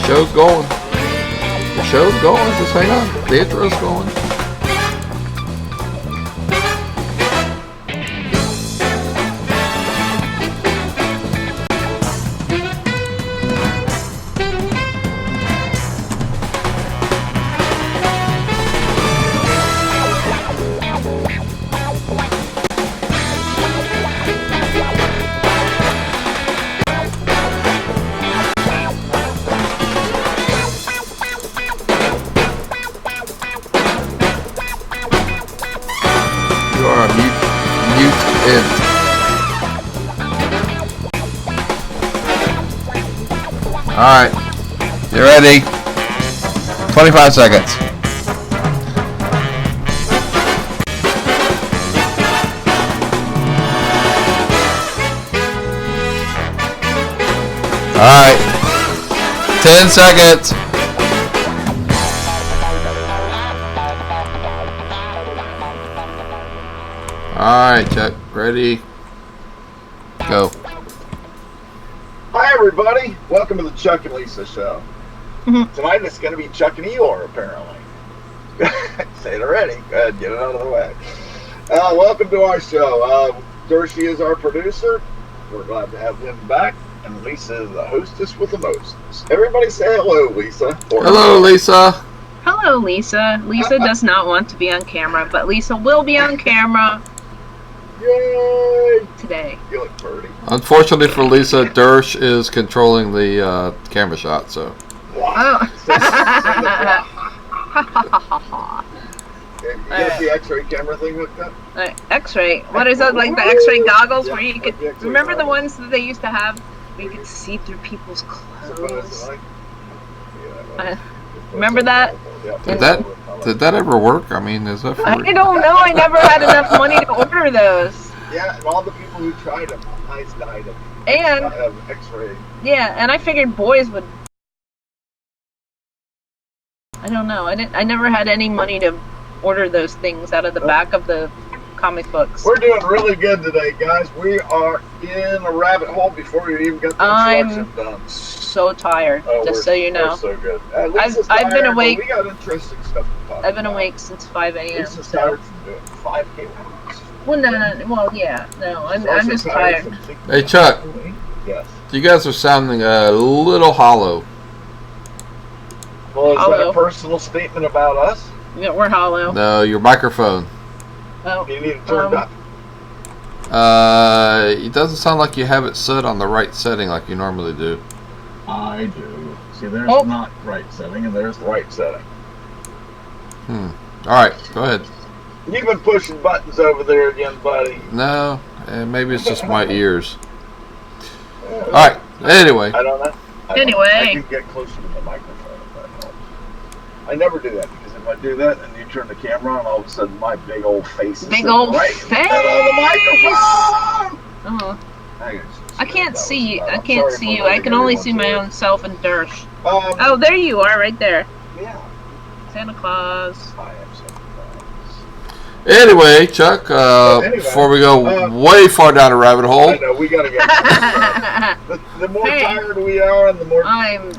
show's going. The show's going. Just hang on. The intro's going. Alright, you ready? 25 seconds. Alright, 10 seconds. Alright, Chuck, ready? Go. Hi everybody, welcome to the Chuck and Lisa show. Tonight it's going to be Chuck and Eeyore apparently. Say it already, go ahead, get it out of the way. Welcome to our show. Dershie is our producer, we're glad to have him back, and Lisa is the hostess with the mostest. Everybody say hello, Lisa. Hello, Lisa. Hello, Lisa. Lisa does not want to be on camera, but Lisa will be on camera. Yay! Today. You look pretty. Unfortunately for Lisa, Dersh is controlling the camera shot, so. Wow. Oh. You got the X-ray camera thing hooked up? X-ray? What is that, like the X-ray goggles Yeah, where you could, like the remember the goggles. ones that they used to have where you could see through people's clothes? Remember that? Did that ever work? I mean, is that for... I don't know, I never had enough money to order those. Yeah, and all the people who tried them, eyes died And, of X-ray. yeah, and I figured boys would... I don't know, I never had any money to order those things out of the back of the comic books. We're doing really good today, guys. We are in a rabbit hole before we even got the introduction done. So tired, just so you know. We're so good. I've been awake. We got interesting stuff to talk I've been about. awake since 5 a.m. Lisa's So. tired from doing 5K walks. Well, no, well, yeah, no, I'm just tired. Hey, Chuck. Yes. You guys are sounding a little hollow. Well, is that Hollow. a personal statement about us? Yeah, we're hollow. No, your microphone. Oh, You need it turned up. It doesn't sound like you have it set on the right setting like you normally do. I do. See, there's Oh. not right setting, and there's right setting. Alright, go ahead. You've been pushing buttons over there again, buddy. No, maybe it's just my ears. Alright, anyway. I don't know. Anyway. I can get closer to the microphone if that helps. I never do that because if I do that and you turn the camera on, all of a sudden my big old face is Big sitting old right face! in the middle of the microphone. I can't see you. I can't see you. I can only see my own self and Dersh. Oh, Oh, there you are, right there. yeah. Santa Claus. I am so Anyway, Chuck, Anyway, before we go way far down a rabbit hole, I know, we gotta get the more Hey. tired we are and the more I'm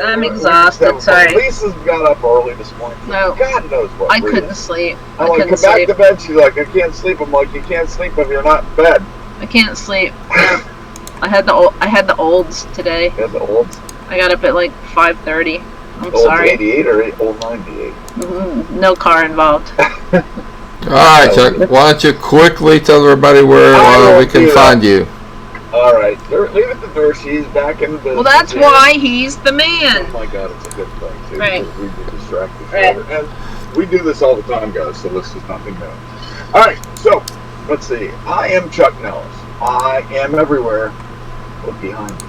I'm exhausted, sorry. Lisa's got up early this morning. No. God knows what I reason. couldn't sleep. I'm I like, couldn't come back sleep. to bed. She's like, I can't sleep. I'm like, you can't sleep if you're not in bed. I can't sleep. No. I had the olds today. You have the olds. I got up at like 5:30. I'm Old sorry. 88 or old 98? No car involved. alright, Chuck, why don't you quickly tell everybody where we can find you? All right, leave it to Dershie. He's back in the business. Well, that's why he's the man. Oh my God, it's a good thing too. Right. Because we get distracted. Right. And we do this all the time, guys. So this is nothing new. All right, so let's see. I am Chuck Nellis. I am everywhere. Look behind me.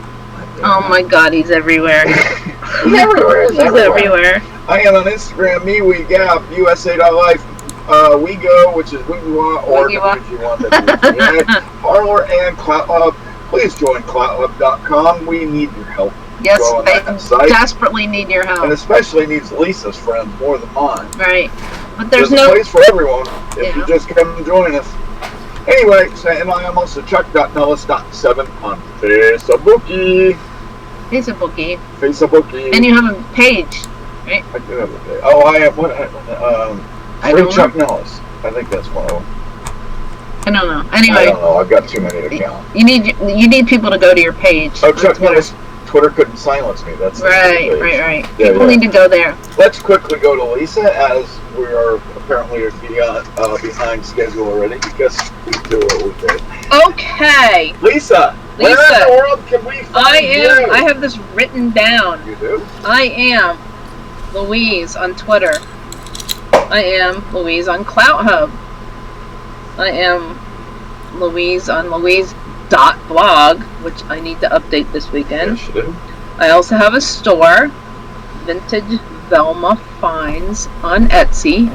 Oh my God, he's everywhere. He's everywhere. He's everywhere. I am on Instagram, MeWeGap, USA.life, WeGo, which is WeGo, or Weegawa. if you want that, Parlor and CloutHub. Please join CloutHub.com. We need your help. Yes, Go on they that site. desperately need your And help. especially needs Lisa's friends more than mine. Right. But there's a no... place for everyone if you Yeah. just come and join us. Anyway, and I am also Chuck.Nellis.7 on Facebook. Facebooky. Facebooky. And you have a page, right? I do have a page. Oh, I have one. I Free don't Chuck know. Nellis. I think that's one of them. I don't know. I Anyway, don't know. I've got too many to count. you need people to go to your page. Oh, on Chuck Twitter. Nellis. Twitter couldn't silence me. That's the Right. page. Yeah, People need to go there. Let's quickly go to Lisa, as we are apparently behind schedule already because we do what we did. Okay. Lisa, where in the world can we find you? I have this written down. You do? I am Louise on Twitter. I am Louise on Clout Hub. I am Louise on Louise.blog, which I need to update this weekend. Yes, you do. I also have a store, Vintage Velma Finds on Etsy.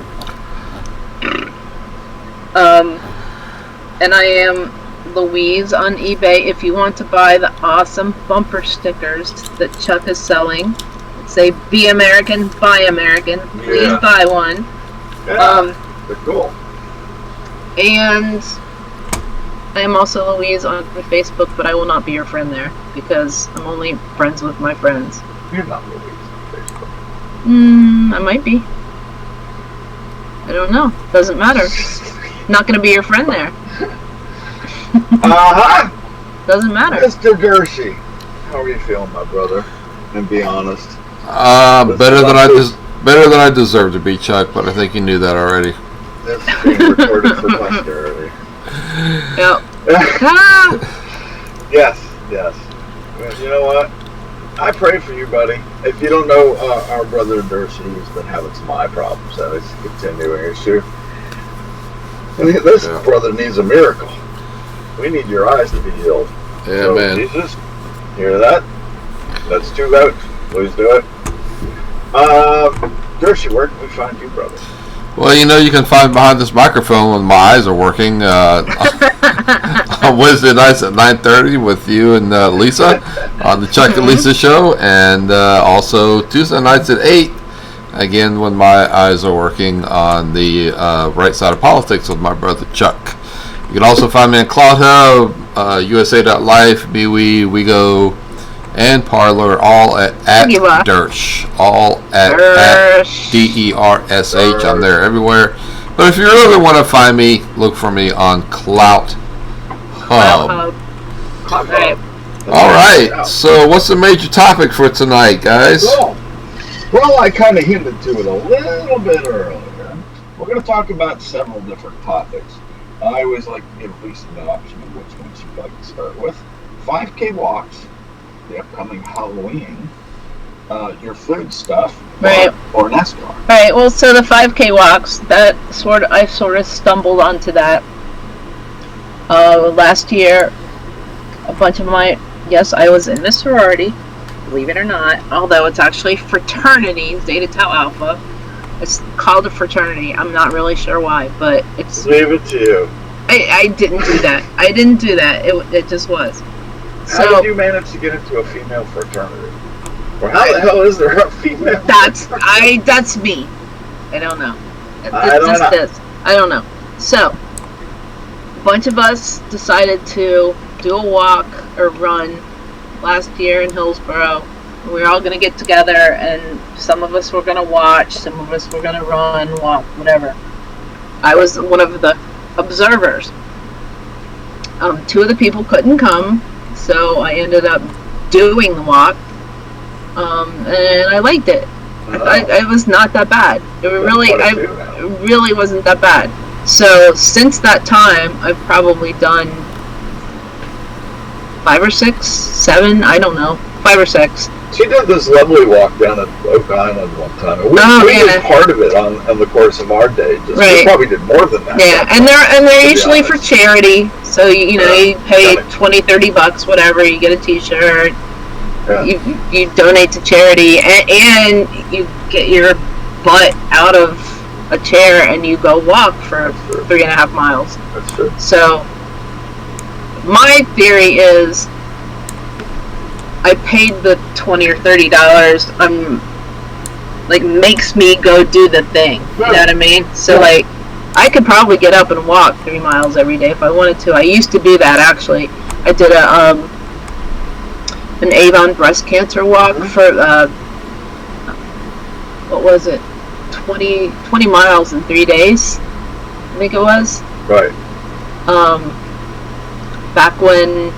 And I am Louise on eBay if you want to buy the awesome bumper stickers that Chuck is selling. Say, be American, buy American. Please Yeah. buy one. Yeah, they're cool. And I am also Louise on Facebook, but I will not be your friend there because I'm only friends with my friends. You're not Louise on Facebook. I might be. I don't know. Doesn't matter. Not gonna be your friend there. Uh-huh. Doesn't matter. Mr. Dershey, how are you feeling, my brother? And be honest. Better than I deserve to be, Chuck. But I think you knew that already. This is being recorded for posterity. Yep. Ah! Yes. Well, you know what? I pray for you, buddy. If you don't know our brother Dershey, he's been having some eye problems. That is a continuing issue. And this brother needs a miracle. We need your eyes to be healed. Yeah, so, man. Jesus, hear that? Let's do that. Please do it. Dershey, where can we find you, brother? Well, you can find behind this microphone when my eyes are working on Wednesday nights at 9:30 with you and Lisa on the Chuck and Lisa show, and also Tuesday nights at 8, again when my eyes are working on the right side of politics with my brother Chuck. You can also find me on Cloud Hub, USA.life, MeWe, WeGo, and Parlor, all at Dersh. All at DERSH. I'm there everywhere. But if you really want to find me, look for me on Clout Hub. All right. So what's the major topic for tonight, guys? Well, I kind of hinted to it a little bit earlier. We're going to talk about several different topics. I always like to give Lisa the option of which one she'd like to start with. 5K walks, the upcoming Halloween, your food stuff, right, or NASCAR. Right. Well, so the 5K walks, I sort of stumbled onto that last year. A bunch of I was in a sorority, believe it or not, although it's actually fraternity, Zeta Tau Alpha. It's called a fraternity. I'm not really sure why, but it's... Leave it to you. I didn't do that. It just was. How did you manage to get into a female fraternity? Or how the hell is there a female? That's me. I don't know. I don't know. So, a bunch of us decided to do a walk or run last year in Hillsboro. We were all going to get together, and some of us were going to watch, some of us were going to run, walk, whatever. I was one of the observers. 2 of the people couldn't come, so I ended up doing the walk, and I liked it. It was not that bad. It really wasn't that bad. So since that time, I've probably done 5 or 6, 7, I don't know, 5 or 6. She did this lovely walk down at Oak Island one time. We did part of it on the course of our day. We probably did more than that. Yeah, and they're usually for charity. So you pay $20-$30, whatever. You get a T-shirt. Yeah. You donate to charity, and you get your butt out of a chair and you go walk for 3.5 miles. That's true. So my theory is, I paid the $20 or $30. Makes me go do the thing. You know what I mean? So I could probably get up and walk 3 miles every day if I wanted to. I used to do that actually. I did an Avon breast cancer walk for what was it, 20 miles in 3 days, I think it was. Right. Back when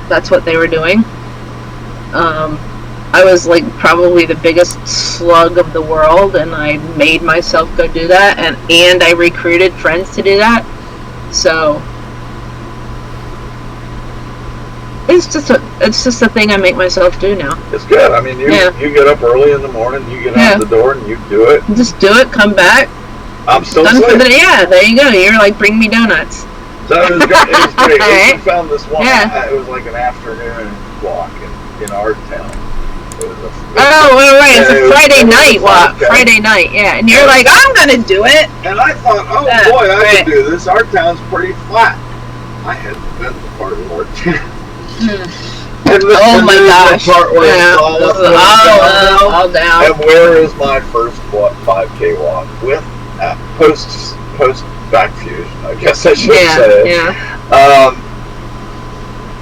that's what they were doing. I was like probably the biggest slug of the world, and I made myself go do that, and I recruited friends to do that. So it's just a thing I make myself do now. It's good. I mean, you get up early in the morning, you get out the door, and you do it. Just do it. Come back. I'm still asleep. Yeah, there you go. You're like, bring me donuts. So it was great. It was great. Right. We found this one. Yeah. It was like an afternoon walk in our town. Right. It's a Friday night walk. Friday night, yeah. And you're like, I'm gonna do it. And I thought, boy, I can do this. Our town's pretty flat. I hadn't been to part of our town. Oh my gosh. Part where it's all down. And where is my first 5K walk with post back fusion? I guess I should say. Yeah.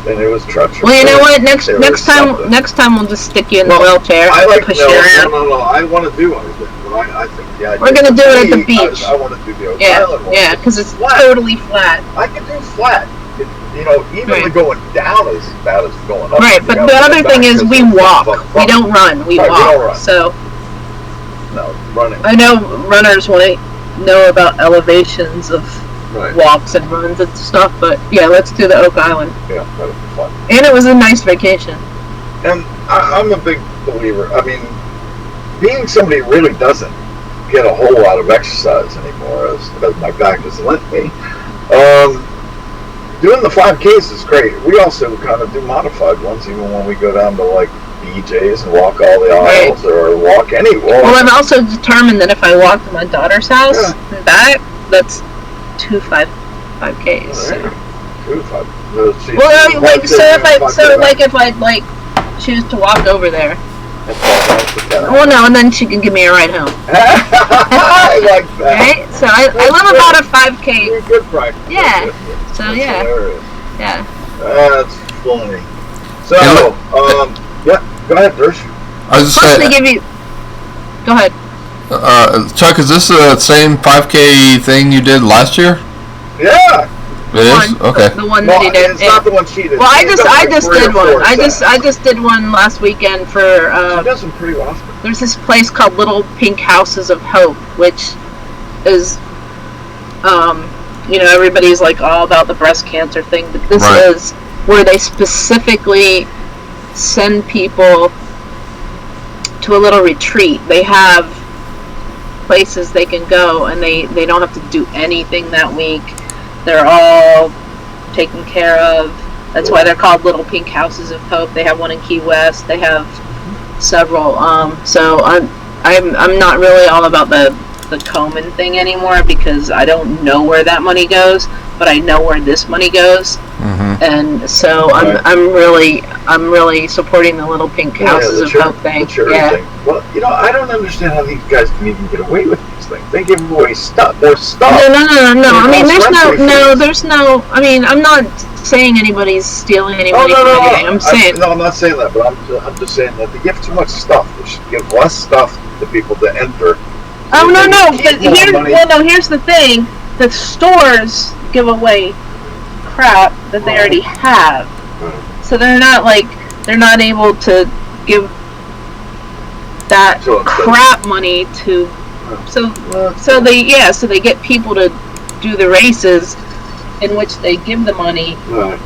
And it was treacherous. Well, you know what? Next time we'll just stick you in the wheelchair. I like push you around. No. I want to do everything, but I think the idea. We're gonna do it at the beach. I want to do the Oak Island one. Yeah, because it's flat. totally flat. I can do flat. Even going down is bad as going up. Right, but the other thing is we walk. We don't run. We walk. Don't run. So. No, running. I know runners want to know about elevations of walks and runs and stuff, but yeah, let's do the Oak Island. Yeah, that'll be fun. And it was a nice vacation. And I'm a big believer. I mean, being somebody who really doesn't get a whole lot of exercise anymore, as my back has lent me, doing the 5Ks is great. We also kind of do modified ones, even when we go down to like BJ's and walk all the aisles or walk anywhere. Well, I've also determined that if I walk to my daughter's house and back, that's 2 5Ks. So. 2 5. Well, if I choose to walk over there. Well, no, and then she can give me a ride home. I like that. Right? So I live about a 5K. Good practice. Yeah. So That's yeah. Hilarious. Yeah. That's funny. So, go ahead, Dersh. I was just Plus saying. they give you. Go ahead. Chuck, is this the same 5K thing you did last year? Yeah. It is? Okay. The one that he did. It's not the one she did. Well, I just did one. I just did one last weekend for. She does them pretty often. There's this place called Little Pink Houses of Hope, which is, everybody's like all about the breast cancer thing, but this is where they specifically send people to a little retreat. They have places they can go, and they don't have to do anything that week. They're all taken care of. That's why they're called Little Pink Houses of Hope. They have one in Key West. They have several. So I'm not really all about the Komen thing anymore, because I don't know where that money goes, but I know where this money goes. Mm-hmm. And so I'm really supporting the Little Pink Houses of Hope thing. Thing. Well, I don't understand how these guys can even get away with these things. They give away more stuff. No. I mean, there's no. I mean, I'm not saying anybody's stealing anybody from anything. I'm saying. I'm not saying that, but I'm just saying that they give too much stuff. They should give less stuff to people to enter. Oh no! But here's the thing: the stores give away crap that they already have, so they're not able to give that crap money to. So they get people to do the races, in which they give the money,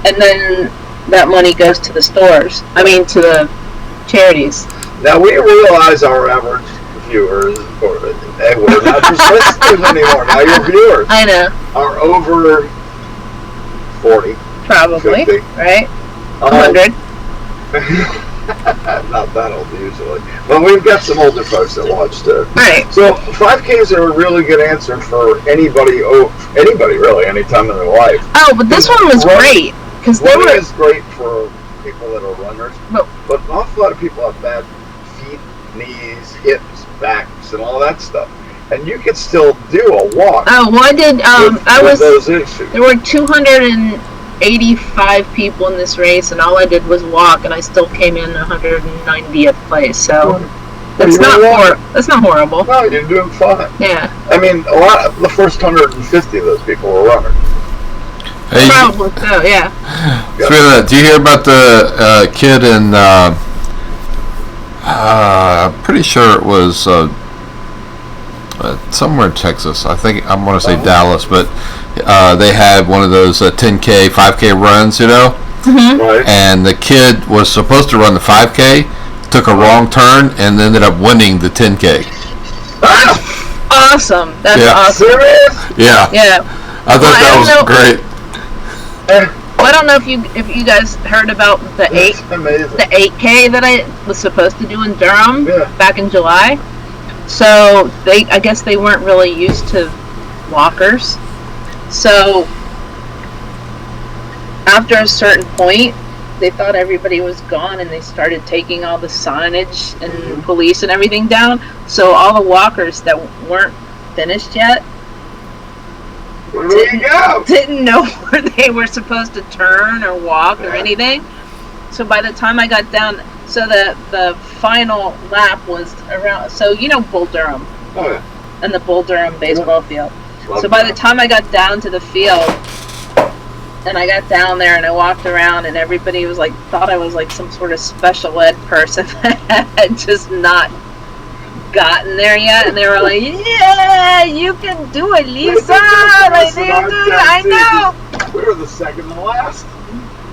and then that money goes to the stores. I mean, to the charities. Now we realize our average viewers, we're not just listeners anymore. Now your viewers, I know, are over 40, probably, 50. Right? 100. Not that old usually, but we've got some older folks that watch too. Right. So 5Ks are a really good answer for anybody really, any time in their life. Oh, but this one was great because running is great for people that are runners, but an awful lot of people have bad feet, knees, hips, backs, and all that stuff. And you can still do a walk. Oh, well, I did. With those issues. There were 280 85 people in this race, and all I did was walk, and I still came in 190th place. So that's not horrible. No, you're doing fine. Yeah. I mean, the first 150 of those people were runners. Hey, probably so. Yeah. Do you hear about the kid in? I'm pretty sure it was somewhere in Texas. I think I'm going to say Dallas, but they had one of those 10K, 5K runs, you know. Mm-hmm. Right. And the kid was supposed to run the 5K, took a wrong turn, and ended up winning the 10K. Awesome. That's awesome. Serious? Yeah. Yeah. I thought that was great. Well, I don't know if you guys heard about the Amazing. the 8K that I was supposed to do in Durham Yeah. back in July. So I guess they weren't really used to walkers. So after a certain point, they thought everybody was gone, and they started taking all the signage and police and everything down. So all the walkers that weren't finished yet Where do you go? didn't know where they were supposed to turn or walk or anything. So by the time I got down, so the final lap was around, so you know Bull Durham Oh, yeah. and the Bull Durham baseball field. Love So by that. the time I got down to the field, and I got down there and I walked around, and everybody was like, thought I was like some sort of special ed person that had just not gotten there yet, and they were like, "Yeah, you can do it, Lisa! Like, you can do it. I know." We were the second to last.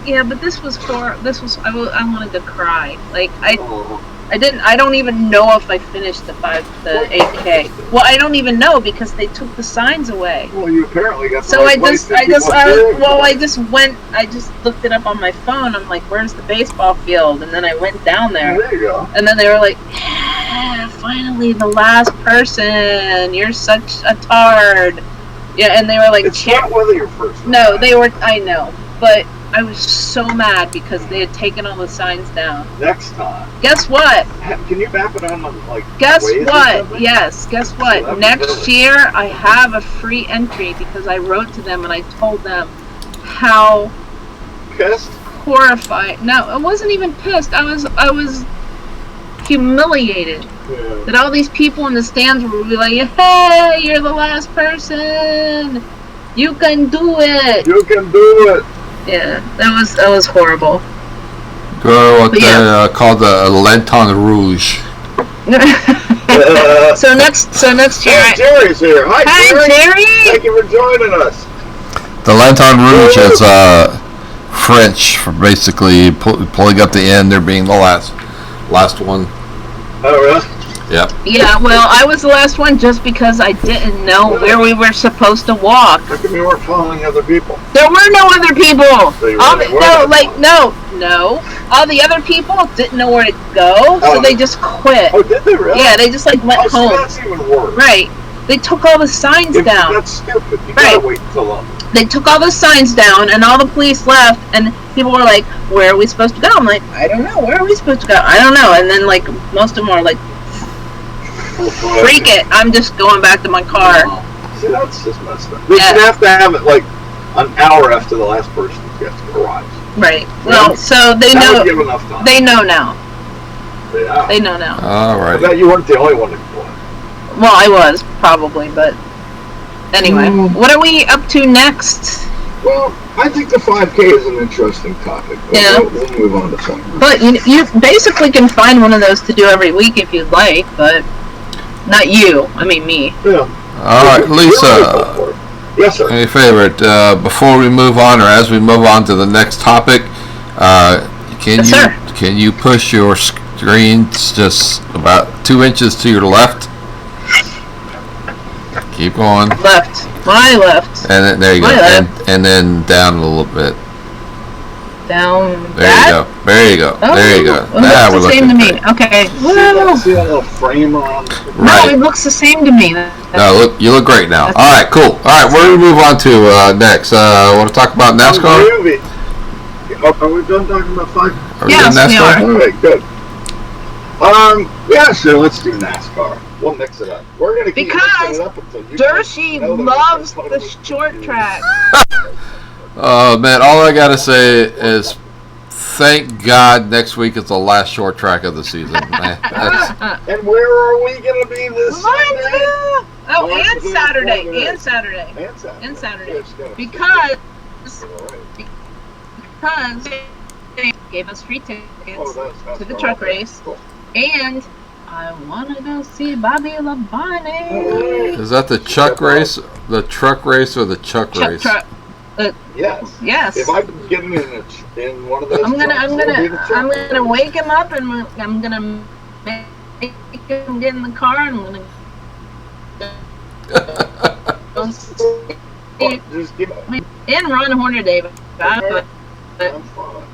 Yeah, but I wanted to cry. Like Oh. I don't even know if I finished the 8K. Well, I don't even know because they took the signs away. Well, you apparently got the So right place to keep up I just looked it up on my phone. I'm like, where's the baseball field? And then I went down there. There you go. And then they were like, yeah, finally the last person. You're such a tard. Yeah, and they were like, It's not whether you're first. no, they were, I know. But I was so mad because they had taken all the signs down. Next time. Guess what? Can you map it on like Guess Waze or what? something? Yes, guess So what? that'd be Next perfect. year, I have a free entry because I wrote to them and I told them how Pissed? horrified. No, I wasn't even pissed. I was humiliated Yeah. that all these people in the stands would be like, "Hey, you're the last person. You can do it." You can do it. Yeah, that was horrible. Go what But they yeah. call the Lantern Rouge. So next year. Hey, Jerry's here. Hi, Hi, Jerry. Jerry. Thank you for joining us. The Lantern Rouge is French for basically pulling up the end. There being the last one. Oh, really? Yep. Yeah, well, I was the last one just because I didn't know where we were supposed to walk. How come you weren't following other people? There were no other people. So you All really the, were no, the like one. no. All the other people didn't know where to go, so Oh. they just quit. Oh, did they really? Yeah, they just like went Oh, so home. that's even worse. Right. They took all the signs down. That's stupid. You Right. gotta wait until They took all the signs down, and all the police left, and people were like, "Where are we supposed to go?" I'm like, "I don't know. Where are we supposed to go? I don't know." And then like most of them were like, "Freak it! I'm just going back to my car." See, that's just messed up. They Yeah. should have to have it like an hour after the last person gets arrives. Right. Well, so they That know. would give enough time. They know now. Yeah. They know now. All I right. bet you weren't the only one to complain. Well, I was probably, but anyway, what are we up to next? Well, I think the 5K is an interesting topic. Yeah. We'll move on to something. But you basically can find one of those to do every week if you'd like, but not you. I mean me. Yeah. All right, Lisa. Yes, sir. Any favorite? Before we move on, or as we move on to the next topic, Yes, sir. can you push your screens just about 2 inches to your left? Keep going, Left. My left. and then, there you go, My left. and then down a little bit. Down. There that? you go. There you go. Oh, there you go. It Now looks we're the same to looking me. great. Okay. See Woo. that little frame on? No, Right. it looks the same to me. No, you look great now. All right, cool. All right, where do we move on to next? Want to talk about NASCAR? Groovy. Are we done talking about 5? Are we Yes, doing we NASCAR? are. All right, good. Yeah, sure. Let's do NASCAR. We'll mix it up. We're gonna keep Because mixing it up until you Dershey know that we're loves totally the short confused. track. Oh man, all I gotta say is thank God next week is the last short track of the season. Man, And where are we going to be this Sunday? Oh, and Saturday. And Saturday. Because they gave us free tickets to the truck race. Cool. And I want to go see Bobby Labonte. is that the Chuck race, the truck race, or the Chuck race? Yes. Yes. If I can get in one of those, I'm gonna trucks, wake him up and I'm gonna make him get in the car and I'm gonna go see just give me. and Ron Horner, David. I'm fine.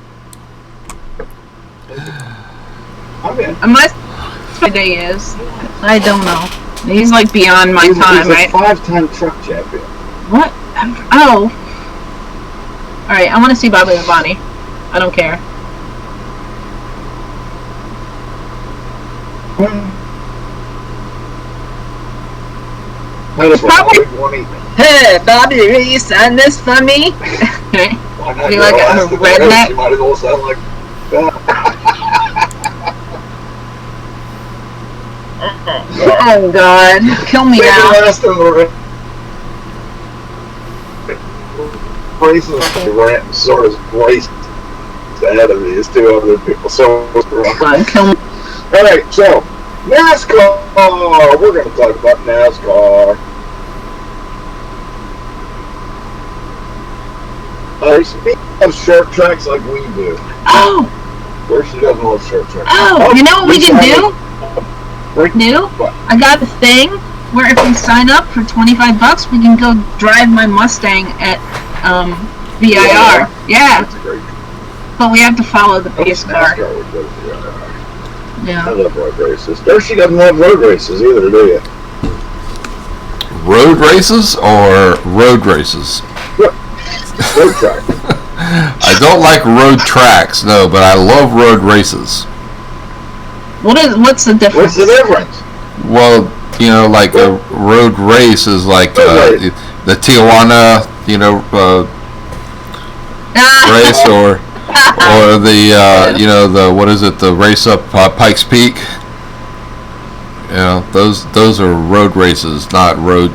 I'm in. My day is I don't know. He's like beyond my time, He's right? a 5-time truck champion. What? Oh. All right. I want to see Bobby Labonte. I don't care. Hey, Bobby, you sign this for me? Be like a redneck. You might as well sound like Oh God, kill me now. Races ran sort of raced ahead of these two other people. So God, kill me. all right, so NASCAR. We're going to talk about NASCAR. Speaking of short tracks like we do. Oh. Where she doesn't love short tracks. Oh, you know what we can do? What? I got a thing where if we sign up for $25, we can go drive my Mustang at VIR. Yeah, That's a great. but we have to follow the pace car. NASCAR would go to VIR. I Yeah. love road races. She doesn't love road races either, do you? Road races or road races? Road track. I don't like road tracks, no, but I love road races. What's the difference? What's the difference? Well, you know, like a road race is like the Tijuana, race, or the the what is it? The race up Pikes Peak. You know, those are road races, not road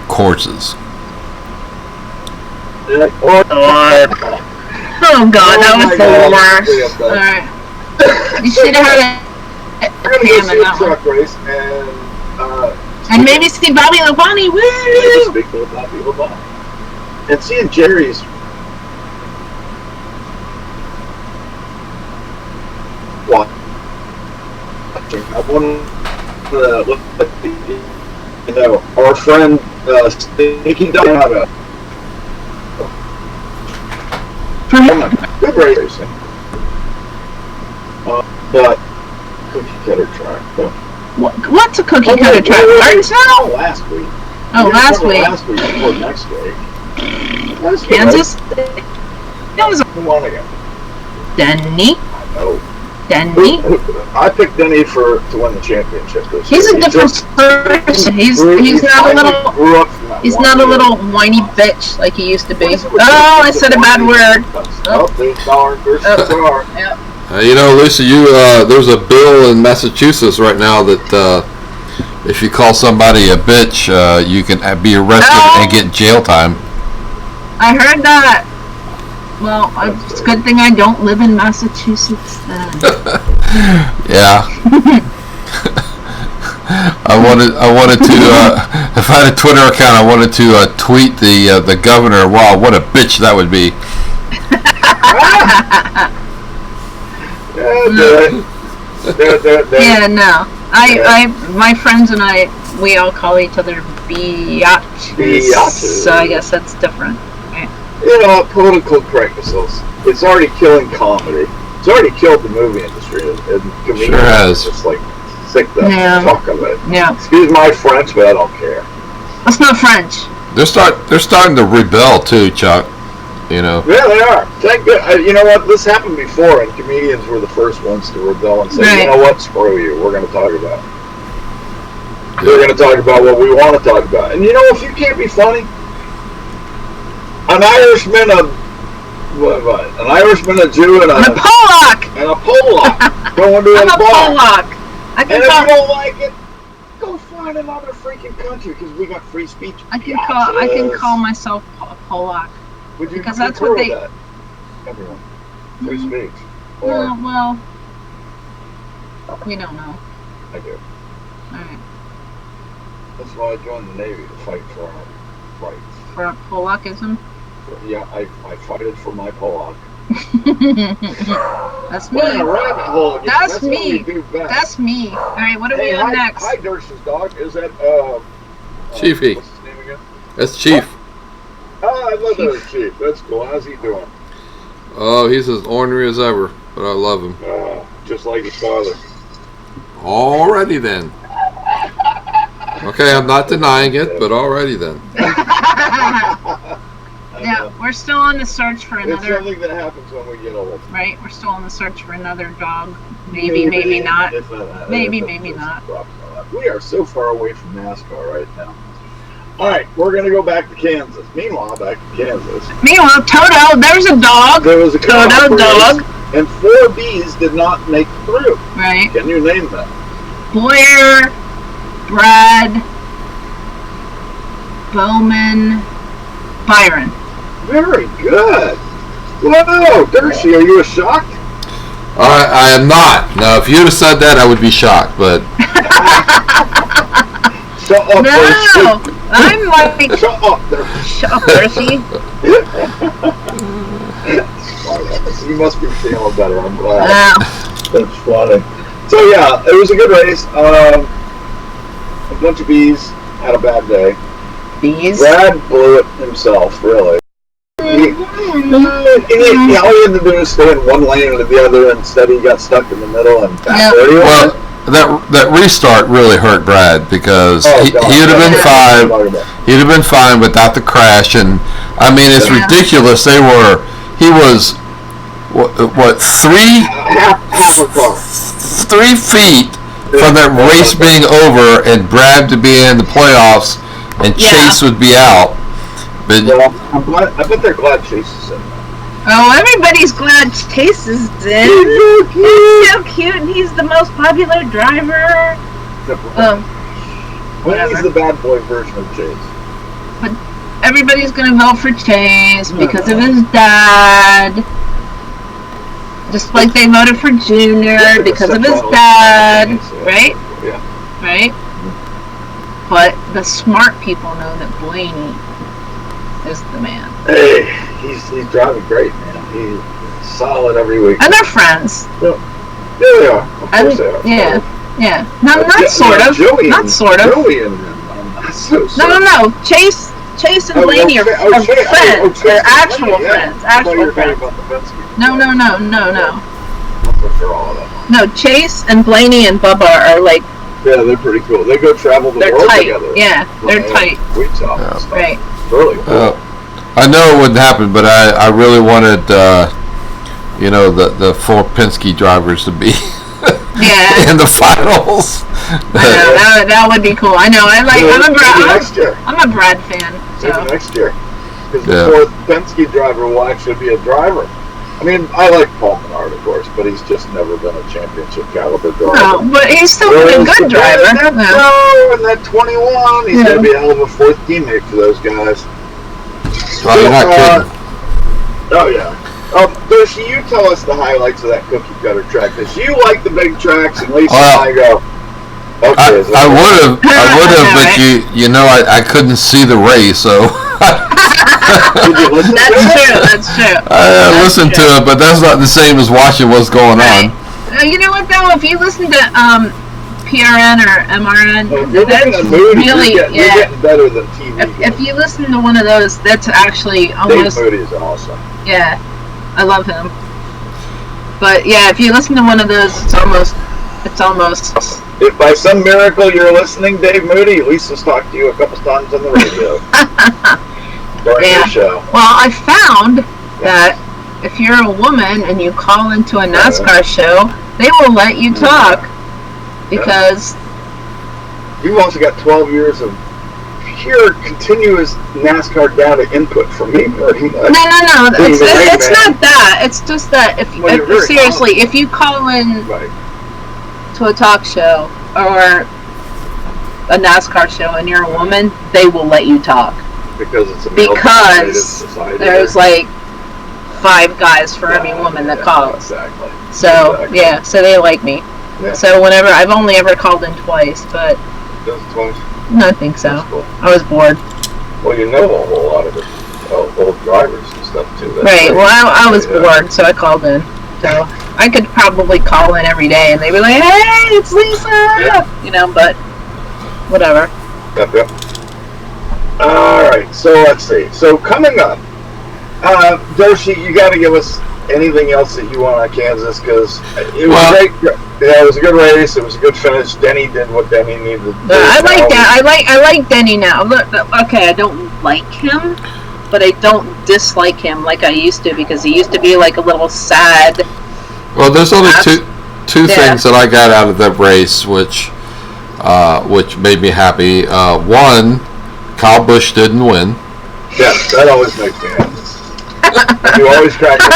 courses. Oh God, that was the worst. All right, you should have had We're gonna go see a truck race and maybe see Bobby Labonte. maybe Woo! speak to Bobby Labonte. And seeing Jerry's watching. Our friend Stinky Donato. Good racing. But cookie cutter track. What's a cookie cutter track? Burnsville? Last week. Oh, last week. Last week before next week. Kansas? That was Who won again? Denny. I know. Denny. I picked Denny to win the championship this He's year. a different person. He's not a little. He's not a little whiny bitch like he used to be. Oh, I said a bad word. Oh, there's Dollar versus Star. Lisa, there's a bill in Massachusetts right now that if you call somebody a bitch, you can be arrested and get jail time. I heard that. Well, it's a good thing I don't live in Massachusetts then. Yeah. I wanted to if I had a Twitter account, I wanted to tweet the governor. Wow, what a bitch that would be. Yeah, no. My friends and we all call each other biatches. So I guess that's different. Political correctness. It's already killing comedy. It's already killed the movie industry, and comedians sure has. Just like sick to talk of it. Yeah. Excuse my French, but I don't care. That's not French. They're starting to rebel too, Chuck. Yeah, they are. Thank God. You know what? This happened before, and comedians were the first ones to rebel and say, Right. "You know what? Screw you. We're going to talk about it. We're going to talk about what we want to talk about." And if you can't be funny, an Irishman, What? An Irishman, a Jew, and a Polak. And a Polak going to I'm a a bar. Polak. I can And if call. you don't like it, go find another freaking country because we got free speech. I can call myself a Polak. Would you because that's concur what they. with that? Everyone, free speech. Well, we don't know. I do. All right. That's why I joined the Navy to fight for our rights. For Polakism. Yeah, I fight it for my Polak. That's me. We're in a rabbit hole again. That's me. What we do best. That's me. All right, what are we on next? Hi, Dersh's dog. Is that Chiefy. What's his name again? That's Chief. Oh, I love that Chief. That's cool. How's he doing? Oh, he's as ornery as ever, but I love him. Just like his father. Alrighty then. Okay, I'm not denying it, but alrighty then. Yeah, we're still on the search for It's another. something that happens when we get old. Right, we're still on the search for another dog. Maybe not. Maybe not. We are so far away from NASCAR right now. All right, we're going to go back to Kansas. Meanwhile, back to Kansas. Meanwhile, Toto, there's a dog. There was a Toto dog. And 4 Bs did not make it through. Right. Can you name them? Boyer, Brad, Bowman, Byron. Very good. Whoa, Dershie, are you shocked? I am not. Now, if you'd have said that, I would be shocked, but... Shut up, No, Dershie. I'm like... Shut up, Dershie. Shut up, Dershie. You must be feeling better. I'm glad. Wow. That's funny. So yeah, it was a good race. A bunch of bees had a bad day. Bees? Brad blew it himself, really. All he had to do was stay in one lane or the other. Instead, he got stuck in the middle and back there he Well, that restart really hurt Brad because he'd have been fine. He'd have been fine without the crash, and I mean it's ridiculous. He was what 3 feet from that race being over, and Brad to be in the playoffs, and Chase would be out. But I bet they're glad Chase is in. Oh, everybody's glad Chase is in. He's so cute, and he's the most popular driver. He's the bad boy version of Chase. But everybody's gonna vote for Chase because of his dad. Just like they voted for Junior because of his dad, right? Yeah. Right? But the smart people know that Blaney is the man. Hey, he's driving great, man. He's solid every week. And they're friends. Yeah, they are. Of course they are. Yeah. Not sort of. Joey not sort of. Joey and No. Chase and Blaney are friends. They're actual friends. Actual friends. No. No, Chase and Blaney and Bubba are like. Yeah, they're pretty cool. They go travel the world tight. together. Yeah, they're tight. Right. Really cool. I know it wouldn't happen, but I really wanted the 4 Penske drivers to be in the finals. That would be cool. I know. I'm a Brad fan. So. Maybe next year, because the 4th Penske driver will actually be a driver. I mean, I like Paul Menard, of course, but he's just never been a championship caliber driver. No, but he's still a good driver. And that 21, he's going to be a hell of a 4th teammate for those guys. Well, you're not kidding. Oh, yeah. Dershie, you tell us the highlights of that cookie cutter track. Because you like the big tracks, and Lisa and I go, okay. I would have, but I couldn't see the race, so... That's true. I listened to it, but that's not the same as watching what's going on. You know what, though? If you listen to PRN or MRN, that's really, you're getting better than TV. If you listen to one of those, that's actually almost... Dave Moody is awesome. Yeah, I love him. But yeah, if you listen to one of those, it's almost... If by some miracle you're listening, Dave Moody, Lisa's talked to you a couple times on the radio. During the show. Well, I found that if you're a woman and you call into a NASCAR show, they will let you talk because you've also got 12 years of hear continuous NASCAR data input from me pretty much. No. It's not that. It's just that if seriously, confident. if you call in Right. to a talk show or a NASCAR show and you're a woman, they will let you talk. Because it's a male-dominated society. There's like 5 guys for every woman that calls. Exactly. So Exactly. yeah, so they like me. Yeah. So whenever I've only ever called in twice, but Does it twice? no, I think so. That's cool. I was bored. Well, you know a whole lot of it. Old drivers and stuff too. That's Right. great. Well, I was Yeah. bored, so I called in. So I could probably call in every day, and they'd be like, "Hey, it's Lisa," Yeah. you know. But whatever. Yep. All right. So let's see. So coming up, Doshi, you got to give us anything else that you want on Kansas because it was great. Yeah, it was a good race. It was a good finish. Denny did what Denny needed to do. I like that. I like Denny now. Look, okay, I don't like him, but I don't dislike him like I used to because he used to be like a little sad. Well, there's only two things that I got out of that race, which made me happy. One, Kyle Busch didn't win. Yeah, that always makes me happy. You always crack me.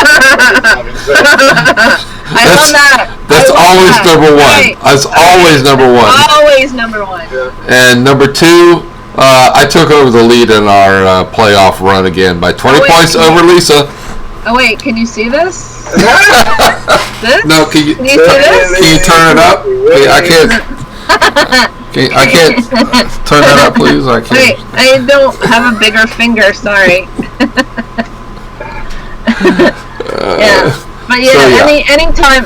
I love that. That's always number one. Right. That's always number one. Always number one. Yeah. And number 2, I took over the lead in our playoff run again by 20 points over Lisa. Oh wait, can you see this? This? No, can you see this? Can you turn it up? I can't. I can't turn that up, please. I can't. Wait, I don't have a bigger finger. Sorry. Yeah, but yeah,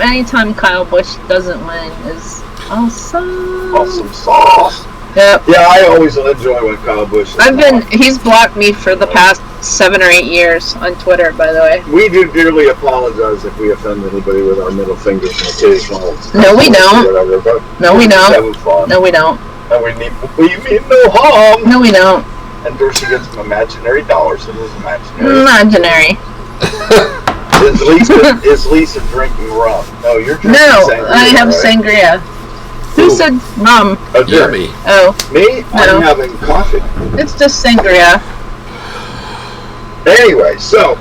anytime Kyle Busch doesn't win is awesome. Awesome sauce. Yep. Yeah, I always enjoy when Kyle Busch. He's blocked me for the past 7 or 8 years on Twitter, by the way. We do dearly apologize if we offend anybody with our middle fingers and occasional. No, we don't. Whatever, but No, we don't. having fun. No, we don't. And we mean no harm. No, we don't. And Dorsey gets some imaginary dollars. It is imaginary. Imaginary. Is Lisa drinking rum? No, you're drinking No, sangria, I have right? sangria. Who Ooh. said rum? Oh, Jeremy. Yummy. Oh, Me? No. I'm having coffee. it's just sangria. Anyway, so,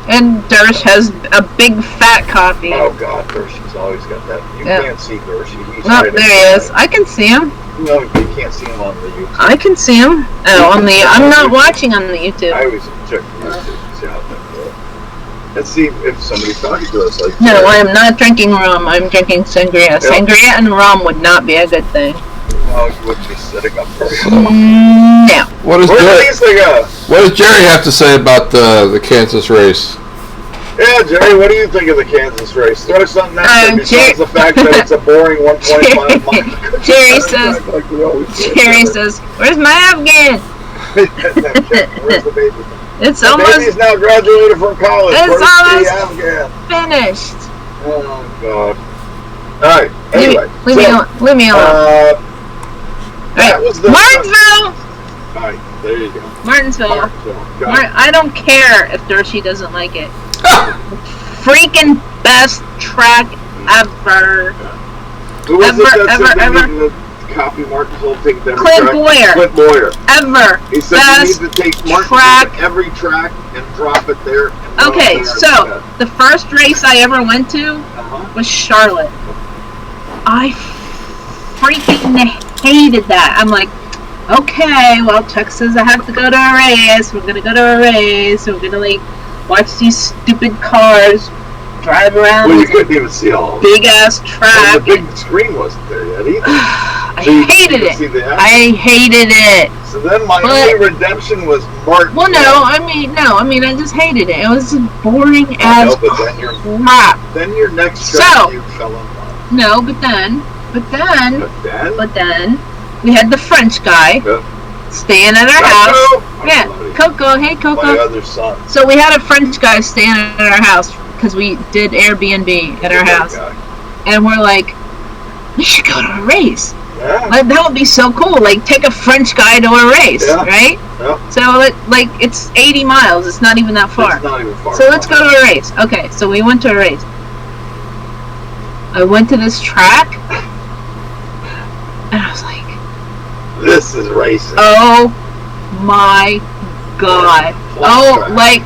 And Dersh has a big fat coffee. oh God, Dorsey's always got that. You Yeah. can't see Dorsey. He's Oh, right there he is. inside. I can see him. No, you can't see him on the YouTube. I can see him. Oh, I'm not watching on the YouTube. I always check the YouTube to see how that goes. Let's see if somebody's talking to us like No, that. I am not drinking rum. I'm drinking sangria. Sangria and rum would not be a good thing. No, you wouldn't be sitting up very well. No. What does Where did Jerry? Lisa go? What does Jerry have to say about the Kansas race? Yeah, Jerry, what do you think of the Kansas race? Throw something out there besides the fact that it's a boring 1.5 mile. Jerry says- Like we always do. Jerry says, "Where's my Afghan? Where's the baby? It's The almost baby's now graduated from college. It's Where's the almost- Afghan? finished." Oh, God. All right, anyway. Leave me alone. That was the... Martinsville. All right, there you go. Martinsville. Got it. I don't care if Dershey doesn't like it. Freaking best track ever. Who was it that ever, said they ever. needed to copy Martinsville, take them Clint track? Boyer. Clint Boyer. Ever. He said Best you need to take Martinsville track. to every track and drop it there. And run Okay, it there so instead. the first race I ever went to Uh-huh. was Charlotte. I freaking hated that. I'm like, okay, well, Chuck says I have to go to a race. We're gonna go to a race. We're gonna like watch these stupid cars drive around Well, you this couldn't even see all of it. big ass And track. the big screen wasn't there yet either. I So you hated couldn't see it. the action. I hated it. So then my But- only redemption was Martin. Well, no, I just hated it. It was just boring I as know, but crap. then your next So- track you fell in love. No, but then, But then, we had the French guy Yeah. staying at our house. Coco, Yeah, Coco. Hey, my Coco. other son. So we had a French guy staying at our house because we did Airbnb at our house, Guy. and we're like, we should go to a race. Yeah. Like, that would be so cool. Like, take a French guy to a race, Yeah. right? Yeah. So it's 80 miles. It's not even that far. It's not even far. So let's go to a race. Okay, so we went to a race. I went to this track, and I was like, This is racing. oh my god. Oh, like,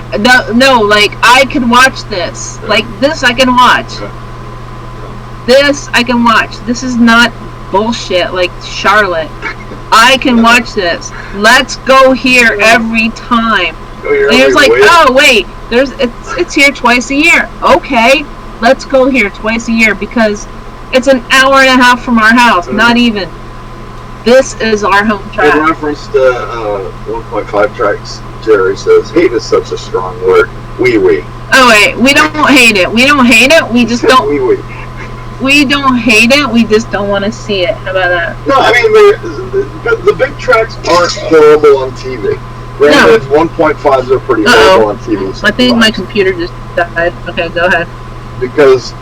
no, like, I can watch this. Like, this I can watch. This I can watch. This is not bullshit like Charlotte. I can watch this. Let's go here every time. And it was like, oh wait, it's here twice a year. Okay, let's go here twice a year because it's an hour and a half from our house. Not even. This is our home track. In reference to 1.5 tracks, Jerry says, hate is such a strong word. Wee. Oh wait, we don't hate it. We don't hate it. We just don't. Wee. We don't hate it. We just don't want to see it. How about that? No, I mean the big tracks aren't horrible on TV. Granted, 1.5s are pretty horrible on TV. I think my computer just died. Okay, go ahead. Because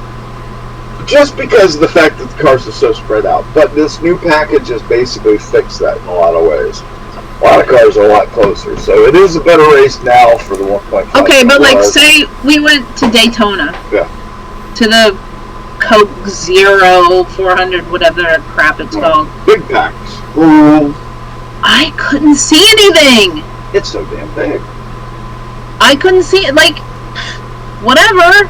of the fact that the cars are so spread out. But this new package has basically fixed that in a lot of ways. A lot of cars are a lot closer, so it is a better race now for the 1.5. Okay, but like, say we went to Daytona. Yeah. To the Coke Zero 400, whatever crap it's called. Big packs. Ooh. I couldn't see anything. It's so damn big. I couldn't see it. Like, whatever.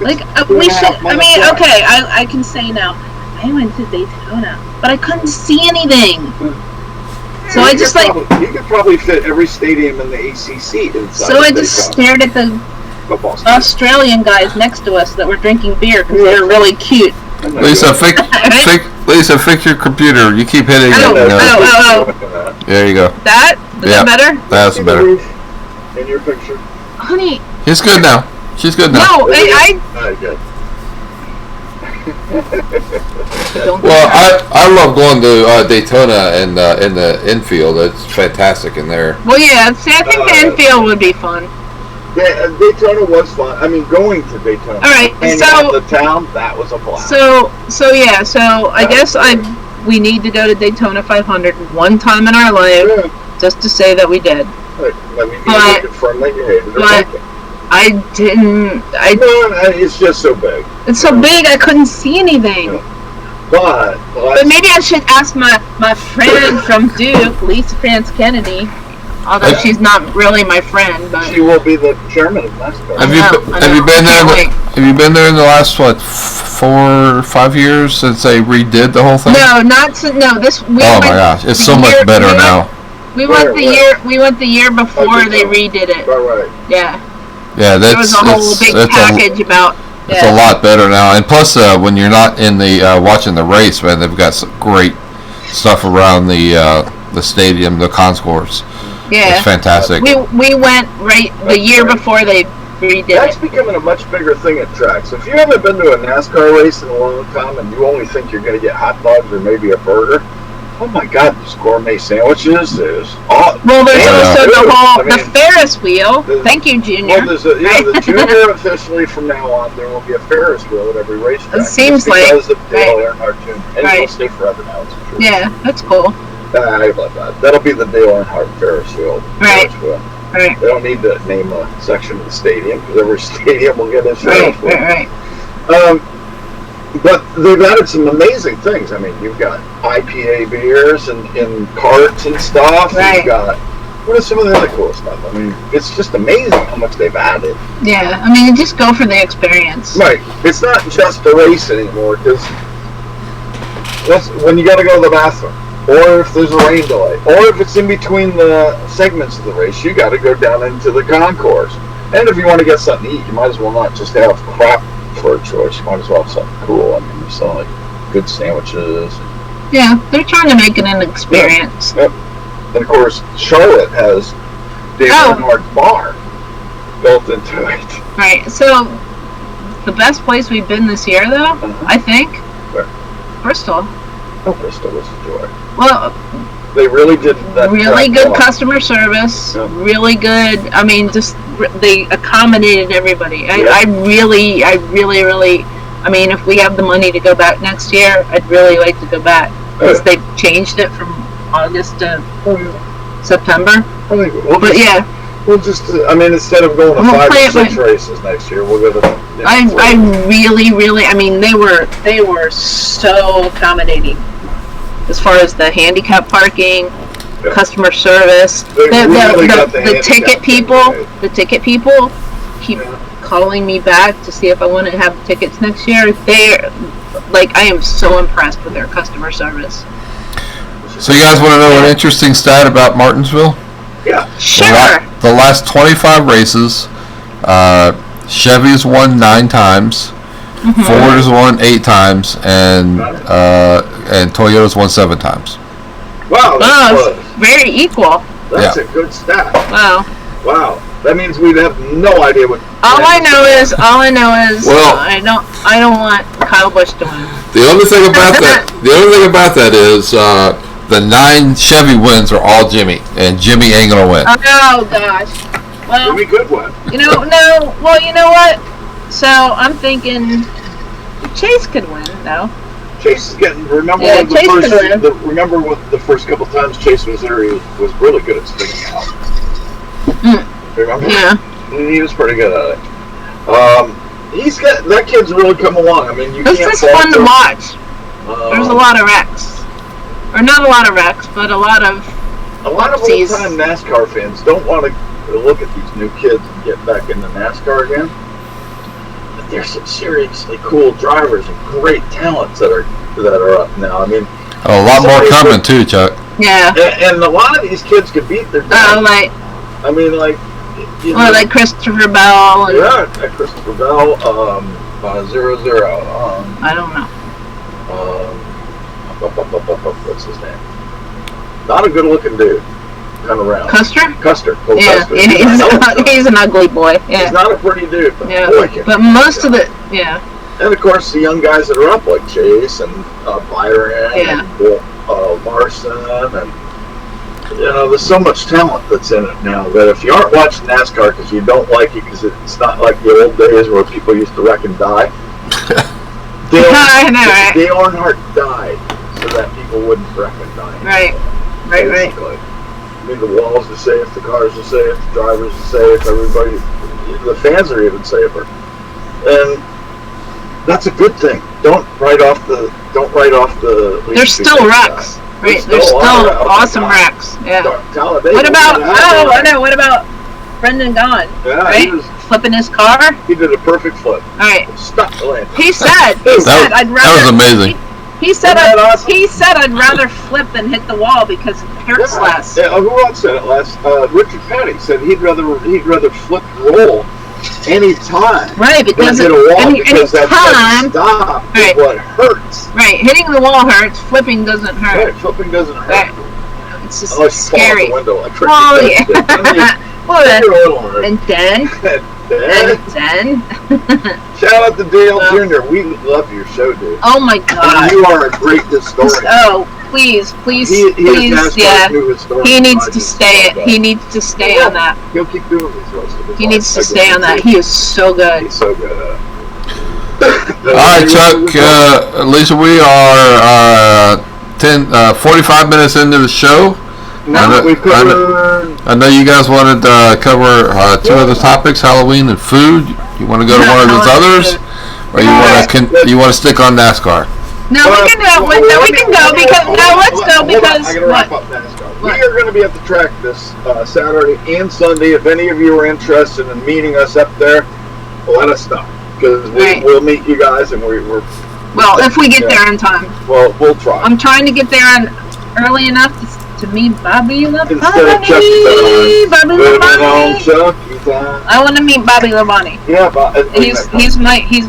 Like, we should. I mean, okay, I can say now. I went to Daytona, but I couldn't see anything. So I just like. You could probably fit every stadium in the ACC inside. So I just stared at the Australian guys next to us that were drinking beer because they were really cute. Lisa, fix your computer. You keep hitting it. Oh. There you go. That? Is that better? That's better. In your picture. Honey. He's good now. She's good now. No, I good. Well, I love going to Daytona and in the infield. It's fantastic in there. Well, yeah. See, I think the infield would be fun. Yeah, Daytona was fun. I mean, going to Daytona. All right, so the town, that was a blast. So I guess we need to go to Daytona 500 one time in our life, just to say that we did. Let me confirm that you hated it. But I didn't. It's just so big. It's so big, I couldn't see anything. But maybe I should ask my friend from Duke, Lisa France Kennedy. Although she's not really my friend, but she will be the chairman of NASCAR. Have you been there? Have you been there in the last 4 or 5 years since they redid the whole thing? No, this. My gosh, it's so much better now. We went the year before they redid it. Right. Yeah. Yeah, there was a whole big package about. It's a lot better now, and plus, when you're not in the watching the race, man, they've got some great stuff around the stadium, the concourse. Yeah, it's fantastic. We went the year before they redid it. That's becoming a much bigger thing at tracks. If you haven't been to a NASCAR race in a long time and you only think you're going to get hot dogs or maybe a burger, oh my God, these gourmet sandwiches is awesome. Well, there's also the Ferris wheel. Thank you, Junior. Well, the Junior officially from now on, there will be a Ferris wheel at every racetrack. It seems like. Because of Dale Earnhardt Jr. And it will stay forever now. It's true. Yeah, that's cool. I love that. That'll be the Dale Earnhardt Ferris wheel. Right. They don't need to name a section of the stadium because every stadium will get a Ferris wheel. Right. But they've added some amazing things. I mean, you've got IPA beers and carts and stuff. Right. You've got what is some of the other cool stuff? I mean, it's just amazing how much they've added. Yeah, I mean, just go for the experience. Right. It's not just a race anymore because when you got to go to the bathroom, or if there's a rain delay, or if it's in between the segments of the race, you got to go down into the concourse. And if you want to get something to eat, you might as well not just have crap for a choice. You might as well have something cool. I mean, there's some like good sandwiches. Yeah, they're trying to make it an experience. Yep. And of course, Charlotte has Dale Earnhardt's bar built into it. Right. So the best place we've been this year, though, I think, Where? Bristol. Oh, Bristol was a joy. Well, they really did that. Really good customer service. Yeah. Really good. I mean, just they accommodated everybody. I really. I mean, if we have the money to go back next year, I'd really like to go back because they've changed it from August to September. We'll just. I mean, instead of going to 5 or 6 races next year, we'll go to. I really. I mean, they were so accommodating. As far as the handicap parking, customer service. They really got The ticket handicap people. thing right. The ticket people keep calling me back to see if I want to have tickets next year. They're like, I am so impressed with their customer service. So you guys want to know an interesting stat about Martinsville? Yeah. Sure. The last 25 races, Chevy's won 9 times, Ford has won 8 times, and Toyota's won 7 times. Wow, Wow, very equal. that's a good stat. Wow. Wow, that means we'd have no idea what. All I know is Well- I don't want Kyle Busch to win. The only thing about that is the 9 Chevy wins are all Jimmy, and Jimmy ain't gonna win. Oh gosh. Well, Jimmy could win. you know what? So I'm thinking Chase could win though. Chase is getting. Remember Yeah, when Chase could win. remember with the first couple times Chase was there, he was really good at spinning out. Remember? Yeah. He was pretty good at it. That kid's really come along. I mean, you This can't is fault fun to him. watch. There's a lot of wrecks. Or not a lot of wrecks, but a lot of oopsies. old-time NASCAR fans don't want to look at these new kids and get back into NASCAR again. But there's some seriously cool drivers and great talents that are up now. I mean, A lot more coming too, Chuck. Yeah. and a lot of these kids could beat their dad. Like I mean, like, you or know, like Christopher Bell. And, yeah, Christopher Bell, 0-0. I don't know. What's his name? Not a good-looking dude. Kind of round. Custer? Custer. Cole Yeah. Custer. He's an ugly boy. He's Yeah. not a pretty dude, but Yeah. boy, can But he most of go. it, yeah. And of course, the young guys that are up, like Chase and Byron and Larson, and there's so much talent that's in it now that if you aren't watching NASCAR because you don't like it because it's not like the old days where people used to wreck and die. I know, right? Dale Earnhardt died so that people wouldn't wreck and die. Right. Basically. I mean, the walls are safe, the cars are safe, the drivers are safe, everybody, the fans are even safer. And that's a good thing. Don't write off the. There's still wrecks. Right. There's still awesome wrecks. Yeah. Talladega. What about Brendan Gaughan? Yeah, Right? Flipping his car? he did a perfect flip. Alright. Stuck the landing. He said I'd rather. That was amazing. He said Isn't that awesome? he said I'd rather flip than hit the wall because it hurts less. Yeah, who else said it last? Richard Petty said he'd rather flip and roll any time. Right, because than hit a wall because that time, stop is what hurts. right, hitting the wall hurts, flipping doesn't hurt. Right, flipping doesn't hurt. Right. It's just Unless you fall out scary. the window like Richard Oh Petty yeah. did. Then Well then, you're a little hurt. and then Shout out to Dale Jr. We love your show, dude. oh my And god. you are a great historian. Oh, please, He is please, NASCAR's yeah. new historian. He needs I to just stay. love that. He needs to stay on that. He'll keep doing these roasts of his He life. needs to I stay on that. guarantee. He is so good. He's so good at it. All right, Chuck. Lisa, we are 45 minutes into the show. Now we've covered. I know you guys wanted to cover 2 other topics: Halloween and food. You want to go to one of those others, or you want to stick on NASCAR? No, we can go. No, we can go because let's go because I gotta wrap up NASCAR. We are going to be at the track this Saturday and Sunday. If any of you are interested in meeting us up there, let us know because we'll meet you guys and we're. Well, if we get there in time. Well, we'll try. I'm trying to get there early enough to meet Bobby Instead of Chucky Labonte. time. Bobby Living on Labonte. Chucky time. I want to meet Bobby Labonte. Yeah, but He's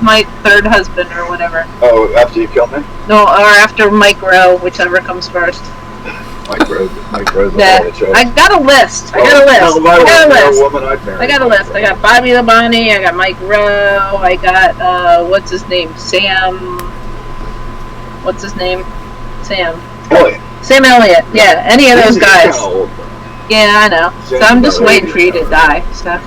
my third husband or whatever. Oh, after you kill me? No, or after Mike Rowe, whichever comes first. Mike Rose. Yeah, I got a list. I got a list. I got Bobby Labonte. I got Mike Rowe. I got what's his name? Sam. Elliott. Sam Elliott. Yeah, any of those guys. Kinda old, Yeah, I know. So I'm just waiting for you to die. So I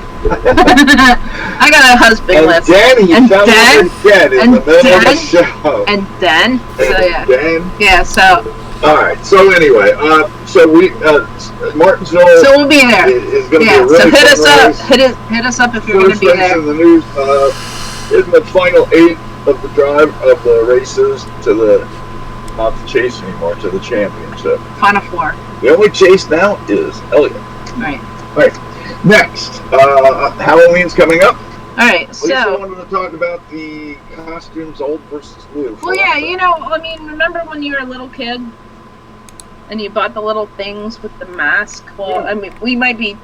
got a husband and list. Danny, And dead in and the middle of the Dan- show. And then, so yeah, Dan. yeah. So All right. So anyway, so we Martinsville so we'll be there. is going to be Yeah. a really So hit us fun up. race. Hit us up if you're going to First be race there. in the news is the final 8 of the drive of the races to the not to chase anymore to the championship. Final Four. The only chase now is Elliott. Right. Next, Halloween's coming up. All right. Lisa So. wanted to talk about the costumes, old versus new. Well, yeah. I mean, remember when you were a little kid, and you bought the little things with the mask? Well, I mean, we might be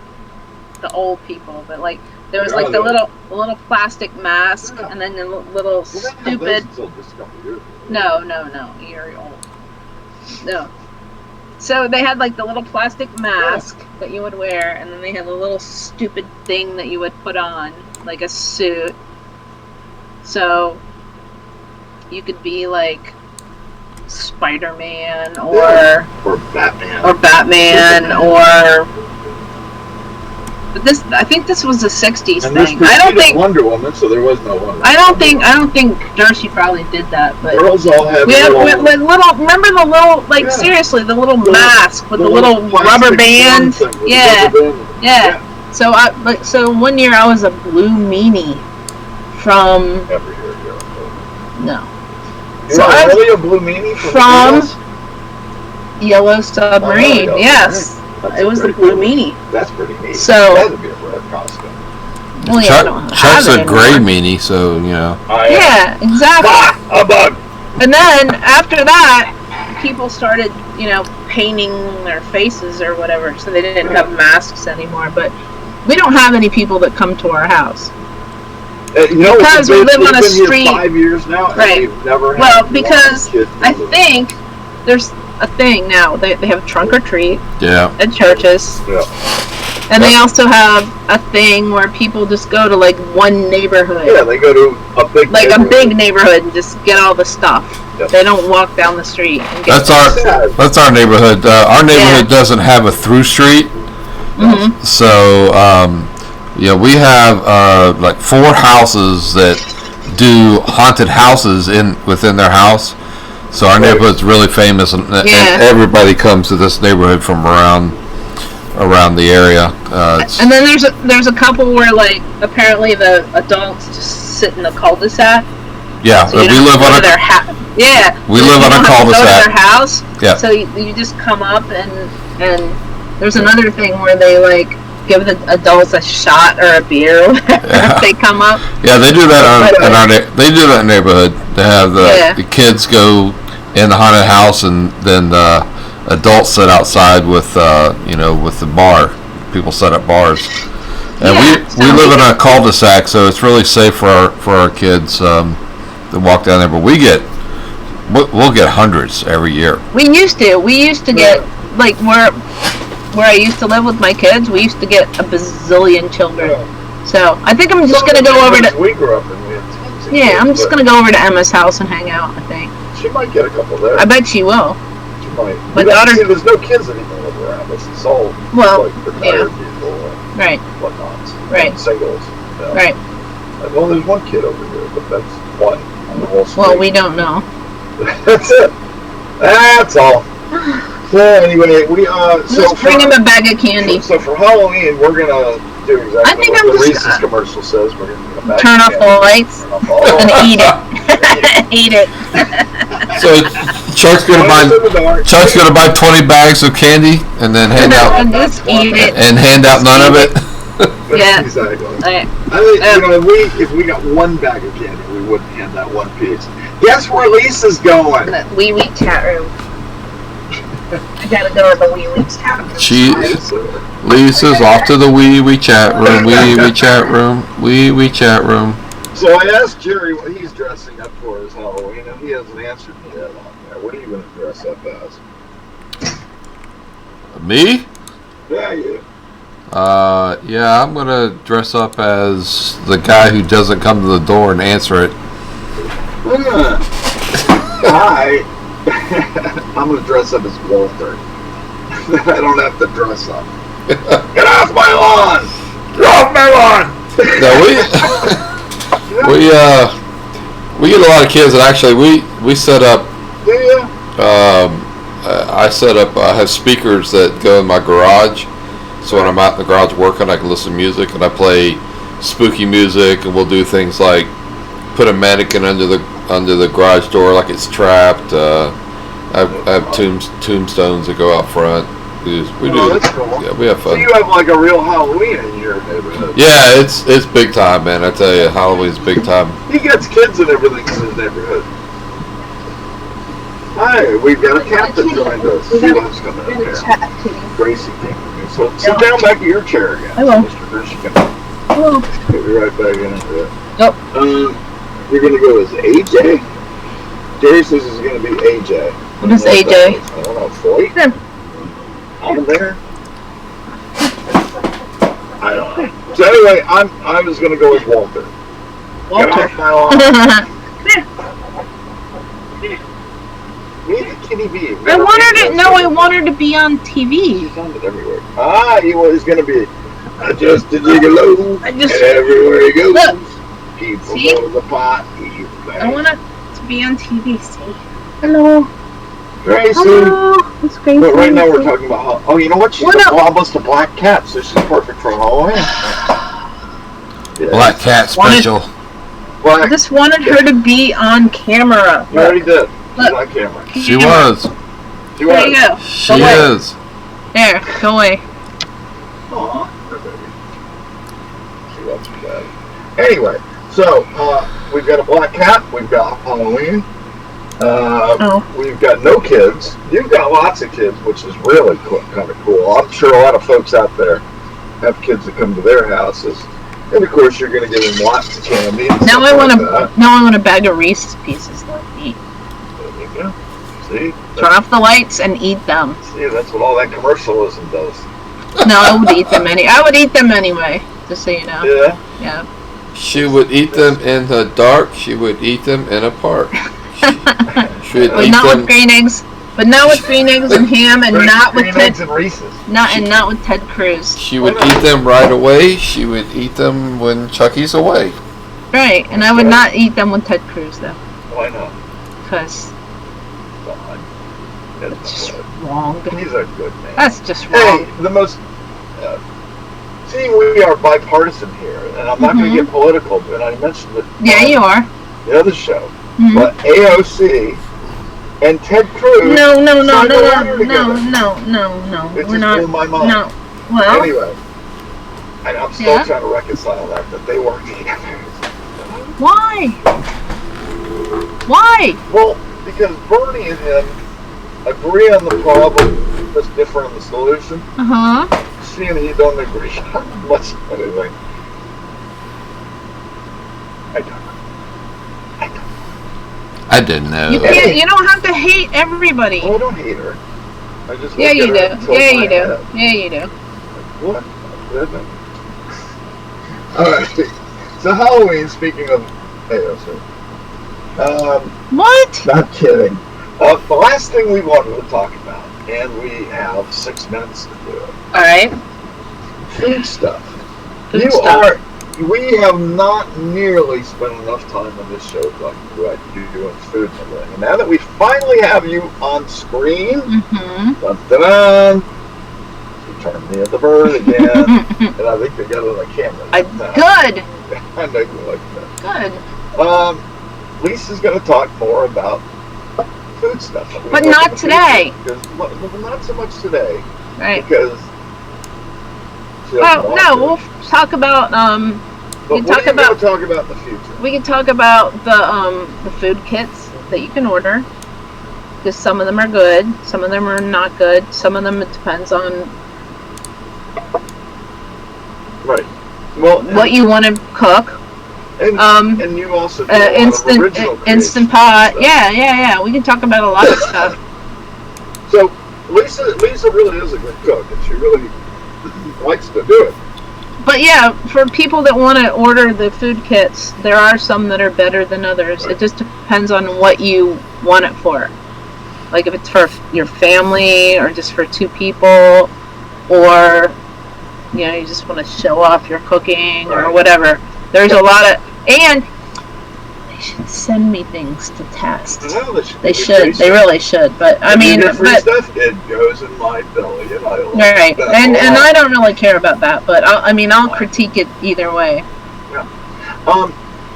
the old people, but like there was like the little plastic mask, and then the little stupid. Just a couple years ago. No, you're old. No. So they had like the little plastic mask that you would wear, and then they had a little stupid thing that you would put on, like a suit. So you could be like Spider-Man or Batman or. But I think this was a '60s thing. I don't think Wonder Woman, so there was no Wonder Woman. I don't think Darcy probably did that, but girls all have little. Remember the little, seriously, the little mask with the little rubber band. Yeah. So one year I was a blue meanie from. Every year you're No. So I was really a blue meanie from Yellow Submarine. Yes. It was the blue meanie. That's pretty neat. So that would be a red costume. Well, yeah, I don't Chuck's have a it gray anymore. meanie, so you know. Yeah, exactly. A bug. And then after that, people started, painting their faces or whatever, so they didn't have masks anymore. But we don't have any people that come to our house. Because we live on a street. 5 years now, right? And we've never had well, because kid I think there's a thing now. They have trunk or treat. Yeah. At churches. Yeah. And they also have a thing where people just go to like one neighborhood. Yeah, they go to a big neighborhood and just get all the stuff. Yep. They don't walk down the street. And get that's our neighborhood. Our neighborhood doesn't have a through street. Mm-hmm. So we have like 4 houses that do haunted houses within their house. So our neighborhood's really famous, and everybody comes to this neighborhood from around the area. And then there's a couple where like apparently the adults just sit in the cul-de-sac. Yeah, so we live on a we live on a cul-de-sac. Go to their house. Yeah. So you just come up and there's another thing where they like give the adults a shot or a beer if they come up. Yeah, they do that they do that in the neighborhood. They have the kids go in the haunted house, and then the adults sit outside with with the bar. People set up bars, and we live in a cul-de-sac, so it's really safe for our kids to walk down there. But we'll get hundreds every year. We used to get like where I used to live with my kids. We used to get a bazillion children. So I think I'm just gonna go over to. We grew up and we had tons. Yeah, I'm just gonna go over to Emma's house and hang out. I think. She might get a couple there. I bet she will. She might. My daughter. There's no kids anymore around us. It's all like retired people and right. whatnots. Right. And singles. Right. Well, there's one kid over here, but that's one on the whole street. Well, we don't know. That's it. That's all. So anyway, we just bring him a bag of candy. So for Halloween, we're gonna do exactly I think what I'm the just Reese's commercial says. We're gonna get a bag turn of off the lights and eat it. Eat it. So Chuck's gonna buy 20 bags of candy and then hand out and just eat it and hand out none of it. Yeah. Exactly. Right. I think if we got one bag of candy, we wouldn't hand that one piece. Guess where Lisa's going? The wee wee chat room. I gotta go to the wee wee chat room. Lisa's off to the wee chat room. Wee chat room. So I asked Jerry what he's dressing up for his Halloween, and he hasn't answered me yet on there. What are you going to dress up as? Me? Yeah, you. I'm gonna dress up as the guy who doesn't come to the door and answer it. Hi. I'm gonna dress up as Walter. I don't have to dress up. Get off my lawn! Get off my lawn! No, we get a lot of kids, and actually we set up. Do you? I set up. I have speakers that go in my garage. So when I'm out in the garage working, I can listen to music, and I play spooky music, and we'll do things like put a mannequin under the garage door like it's trapped, I have tombstones that go out front. We do. That's cool. Yeah, we have So fun. you have like a real Halloween in your neighborhood. Yeah, it's big time, man. I tell you, Halloween's big time. He gets kids and everything in his neighborhood. Hi, we've got a cat that joined us. She loves coming in here. Gracie came with me. So sit down back in your chair again. Hello. Mr. Michigan. Hello. We'll be right back into it. Yep. You're going to go as AJ? Jerry says it's going to be AJ. What is AJ? I don't know. Floyd? Yeah. On there? I don't know. So anyway, I was going to go with Walter. Get off my lawn. We need a kitty bee. I want her to be on TV. She found it everywhere. He was going to be just a gigolo. Everywhere he goes. Look. People See? go to the pot. I want her to be on TV. See? Hello. Gracie. Hello. It's Gracie. But right now we're talking about. You know what? She's almost a black cat, so she's perfect for Halloween. Yeah. Black cat special. I just wanted her to be on camera. You already did. She's Look. on camera. She was. She There you was. go. She Go away. is. There. Go away. Aw, her baby. She loves her dad. Anyway, so we've got a black cat. We've got Halloween. We've got no kids. You've got lots of kids, which is really kind of cool. I'm sure a lot of folks out there have kids that come to their houses, and of course you're going to give them lots of candy. And Now I want want a bag of Reese's Pieces to eat. There you go. See? Turn off the lights and eat them. See, that's what all that commercialism does. No, I would eat them anyway. Just so you know. Yeah. Yeah. She would eat them in the dark. She would eat them in a park. She would But eat not them. with green eggs. But not with green eggs and ham, and not with green Ted. eggs and Reese's. Not with Ted Cruz. She would eat them right away. She would eat them when Chucky's away. Right, and I would not eat them with Ted Cruz though, Why not? because That's it's just good. wrong. He's a good man. That's just wrong. Hey, the most. See, we are bipartisan here, and I'm not going to get political, but I mentioned it. Yeah, you are. The other show, Mhm. but AOC and Ted Cruz. No. signed a letter No. It We're just not. blew my mind. No. Well, Anyway, and I'm still Yeah. trying to reconcile that they work together. why? Why? Well, because Bernie and him agree on the problem, just differ on the solution. Uh huh. She and he don't agree on much of anything. I don't know. I didn't know. You can't. You don't have to hate everybody. Oh, I don't hate her. I just Yeah, look you at her do. and tilt Yeah, my you do. head. Yeah, you do. What? Alright. So Halloween, speaking of AOC. What? Not kidding. The last thing we wanted to talk about, and we have 6 minutes to do it. All right. Food stuff. Food stuff. We have not nearly spent enough time on this show talking about you doing food and everything. And now that we finally have you on screen, Mm-hmm. dun, dun, dun, you turned me into bird again, and I think they got it on the camera. Good. I know you like that. Good. Lisa's going to talk more about food stuff. But not today. Not so much today, Right. because she doesn't Well, want no. to. We'll talk about But can what talk are you about- going to talk about in the future? We can talk about the food kits that you can order. Because some of them are good, some of them are not good. Some of them it depends on Right. Well, what you want to cook. and you also do a lot of original Instant creation pot. stuff. Yeah. We can talk about a lot of stuff. So Lisa really is a good cook, and she really likes to do it. But yeah, for people that want to order the food kits, there are some that are better than others. Right. It just depends on what you want it for. Like if it's for your family or just for 2 people, or you just want to show off your cooking or Right. whatever. There's a lot of, and they should send me things to test. No, They should. They really should. But I mean, get free but stuff, it goes in my belly, and I love right. that And a lot. I don't really care about that. But I'll critique it either way.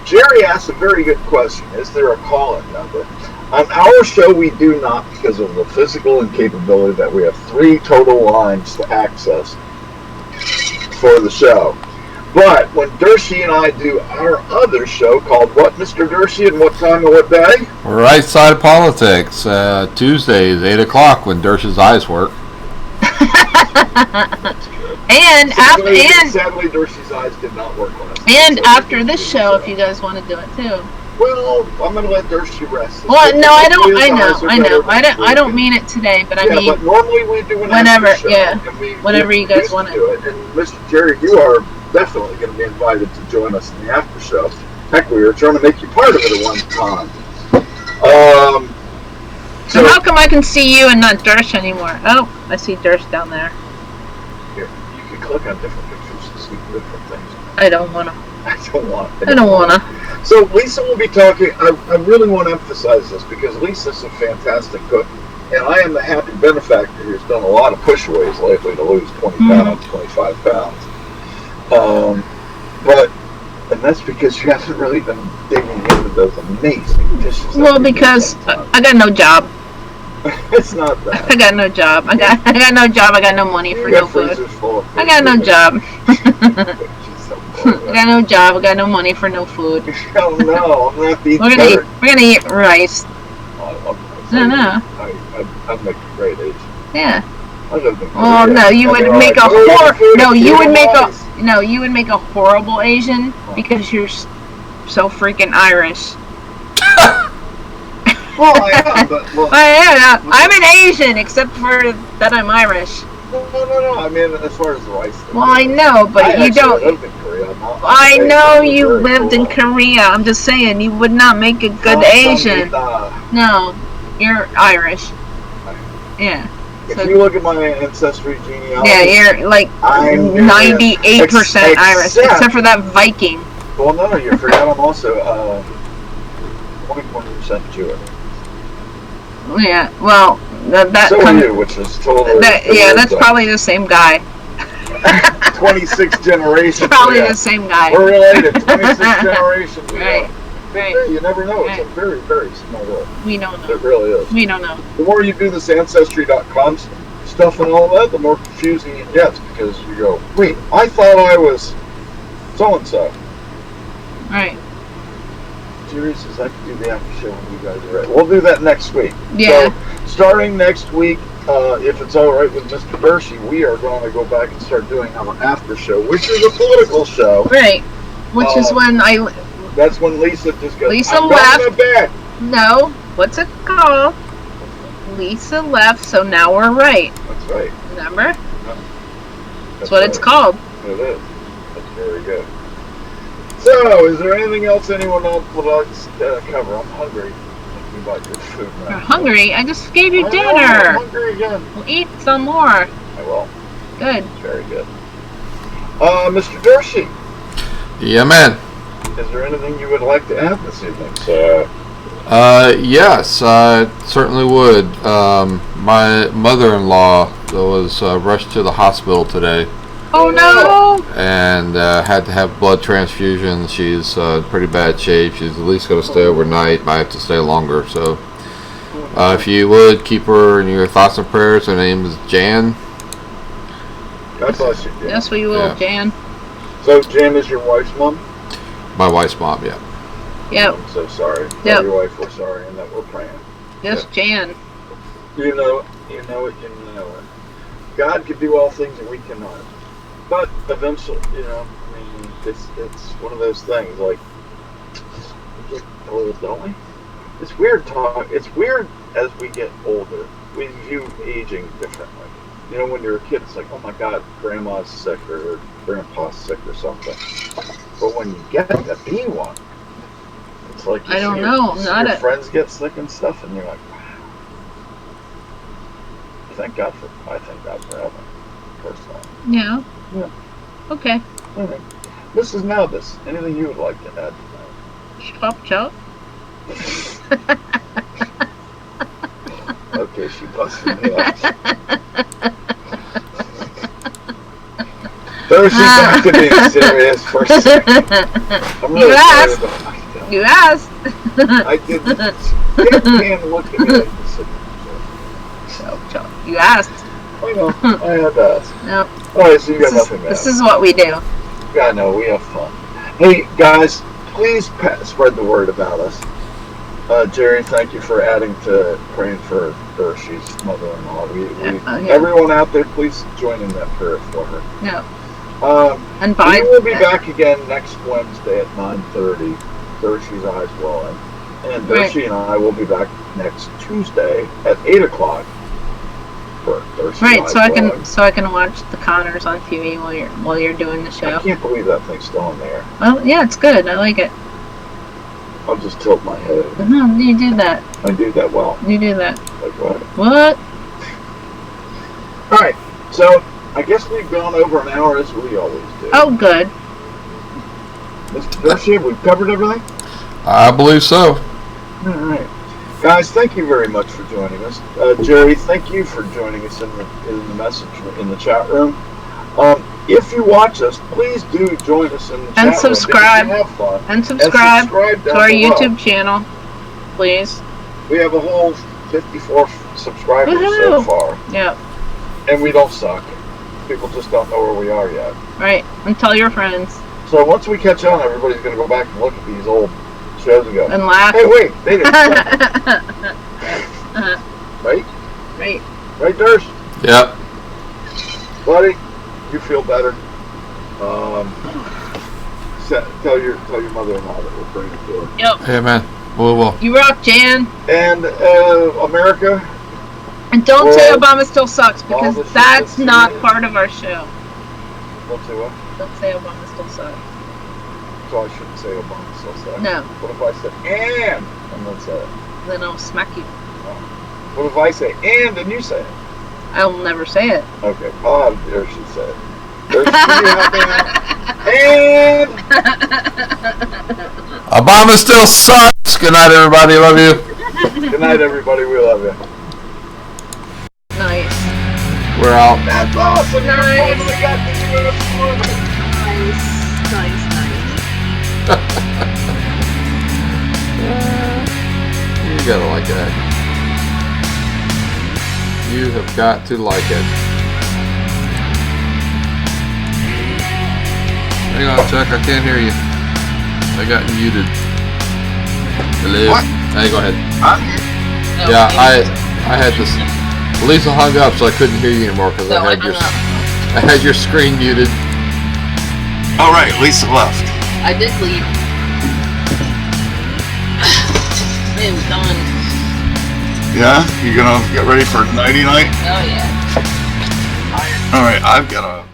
Jerry asked a very good question. Is there a call-in number? On our show, we do not, because of the physical incapability that we have 3 total lines to access for the show. But when Dershie and I do our other show called What, Mr. Dershie, and what time and what day? Right Side of Politics, Tuesdays, 8 o'clock when Dersh's eyes work. And sadly, Dershie's eyes did not work on us. And after this show, if you guys want to do it too. Well, I'm gonna let Dershie rest. Well, no, I don't mean it today, but I mean. But normally we do an whenever, after show, yeah, whenever you guys want to do it. And Mr. Jerry, you are definitely going to be invited to join us in the after show. Heck, we were trying to make you part of it at one time. So how come I can see you and not Dersh anymore? Oh, I see Dersh down there. Here, you can click on different pictures to see different things. I don't want to. I don't want to. So Lisa will be talking. I really want to emphasize this because Lisa's a fantastic cook, and I am the happy benefactor who's done a lot of push-aways lately to lose 20 pounds, 25 pounds. And that's because you haven't really been digging into those amazing dishes. Well, because I got no job. It's not that. I got no job. I got no job. I got no money for no food. I got no job. I got no job. I got no money for no food. Oh no, I'm not eating. We're gonna eat rice. No. I'd make a great Asian. Yeah. Oh no, you would make a you would make a horrible Asian because you're so freaking Irish. Well, I am, but I'm an Asian, except for that I'm Irish. No. I mean, as far as the rice. Well, I know, but you don't. I lived in Korea. I know you lived in Korea. I'm just saying, you would not make a good Asian. No, you're Irish. Yeah. If you look at my ancestry genealogy, yeah, you're like 98% Irish, except for that Viking. Well, no, you forgot I'm also 21% Jewish. Yeah, well, that so are you, which is totally. That's probably the same guy. 26 generations. Probably the same guy. We're related. 26 generations. Right. Right. You never know. It's a very, very small world. We don't know. It really is. We don't know. The more you do this Ancestry.com stuff and all that, the more confusing it gets because you go, wait, I thought I was so-and-so. Right. Serious as I can do the after show when you guys are ready. We'll do that next week. Yeah. So, starting next week, if it's all right with Mr. Dershie, we are going to go back and start doing our after show, which is a political show. Right. Which is when That's when Lisa just goes, Lisa I'm left. going to bed. No. What's it called? Lisa left, so now we're right. That's right. Remember? Yeah. That's what it's called. It is. That's very good. So, is there anything else anyone else would like to cover? I'm hungry. Thinking about your food now. You're hungry? I just gave you dinner. I'm hungry again. We'll eat some more. I will. Good. Very good. Mr. Dershie. Yeah, man. Is there anything you would like to add this evening? Yes, I certainly would. My mother-in-law was rushed to the hospital today. Oh no! And had to have blood transfusion. She's in pretty bad shape. She's at least going to stay overnight. Might have to stay longer. So, if you would keep her in your thoughts and prayers. Her name is Jan. God bless you, Jan. Yes, we will, Jan. So, Jan is your wife's mom? My wife's mom, yeah. Yep. I'm so sorry. Yep. Tell your wife we're sorry and that we're praying. Yes, yep. Jan. You know it. God can do all things and we cannot. But eventually, it's one of those things, like, we get old, don't we? It's weird talk. It's weird as we get older. We view aging differently. You know, when you're a kid, it's like, oh my God, grandma's sick or grandpa's sick or something. But when you get to be one, it's like your friends get sick and stuff, and you're like, wow. I thank God for heaven, personally. Yeah. Yeah. Okay. All right. Mrs. Malbus, anything you would like to add tonight? Chop chop. Okay, she busted me up. So she's back to being serious for a second. I'm really You asked. I didn't. Deadpan look at me. So, you asked. I know. I had to ask. No. Alright, so you got nothing to This is what we do. Yeah, no, we have fun. Hey, guys, please spread the word about us. Jerry, thank you for adding to praying for Hershey's mother-in-law. Yeah. Everyone out there, please join in that prayer for her. No. And we will be back again next Wednesday at 9:30. Hershey's Eyes Welling. And Hershey and I will be back next Tuesday at 8 o'clock. Right, so I can watch the Connors on TV while you're doing the show. I can't believe that thing's still on there. Well, yeah, it's good. I like it. I'll just tilt my head. No, you do that. I do that well. You do that. Like what? What? All right, so I guess we've gone over an hour as we always do. Oh, good. Mr. Hershey, have we covered everything? I believe so. All right. Guys, thank you very much for joining us. Jerry, thank you for joining us in the message in the chat room. If you watch us, please do join us in the chat room. Subscribe. Have fun. And subscribe to our below. YouTube channel, please. We have a whole 54 subscribers so far. Yeah. And we don't suck. People just don't know where we are yet. Right. And tell your friends. So once we catch on, everybody's going to go back and look at these old shows and go, and laugh. Hey, wait, they didn't suck. Right? Right. Right, Durst? Yep. Buddy, you feel better. Tell your mother-in-law that we'll bring it to her. Yep. Hey, man. We will. You rock, Jan. And America. And don't say Obama still sucks, because the shit that's that's not here. part of our show. Don't say what? Don't say Obama still sucks. So I shouldn't say Obama still sucks. No. What if I said and then say it? Then I'll smack you. What if I say and you say it? I'll never say it. Okay. Oh, there she said it. There's and Obama still sucks. Good night, everybody. Love you. Good night, everybody. We love you. Nice. We're out. That's awesome. Nice. You're finally got the US one. Nice. You gotta like that. You have got to like it. Hang on, Chuck. I can't hear you. I got muted. Hello. What? Hey, go ahead. Huh? Yeah, I had this. Lisa hung up, so I couldn't hear you anymore because I had your screen muted. All right, Lisa left. I did leave. I am done. Yeah, you gonna get ready for nighty night? Oh yeah. All right, I've got a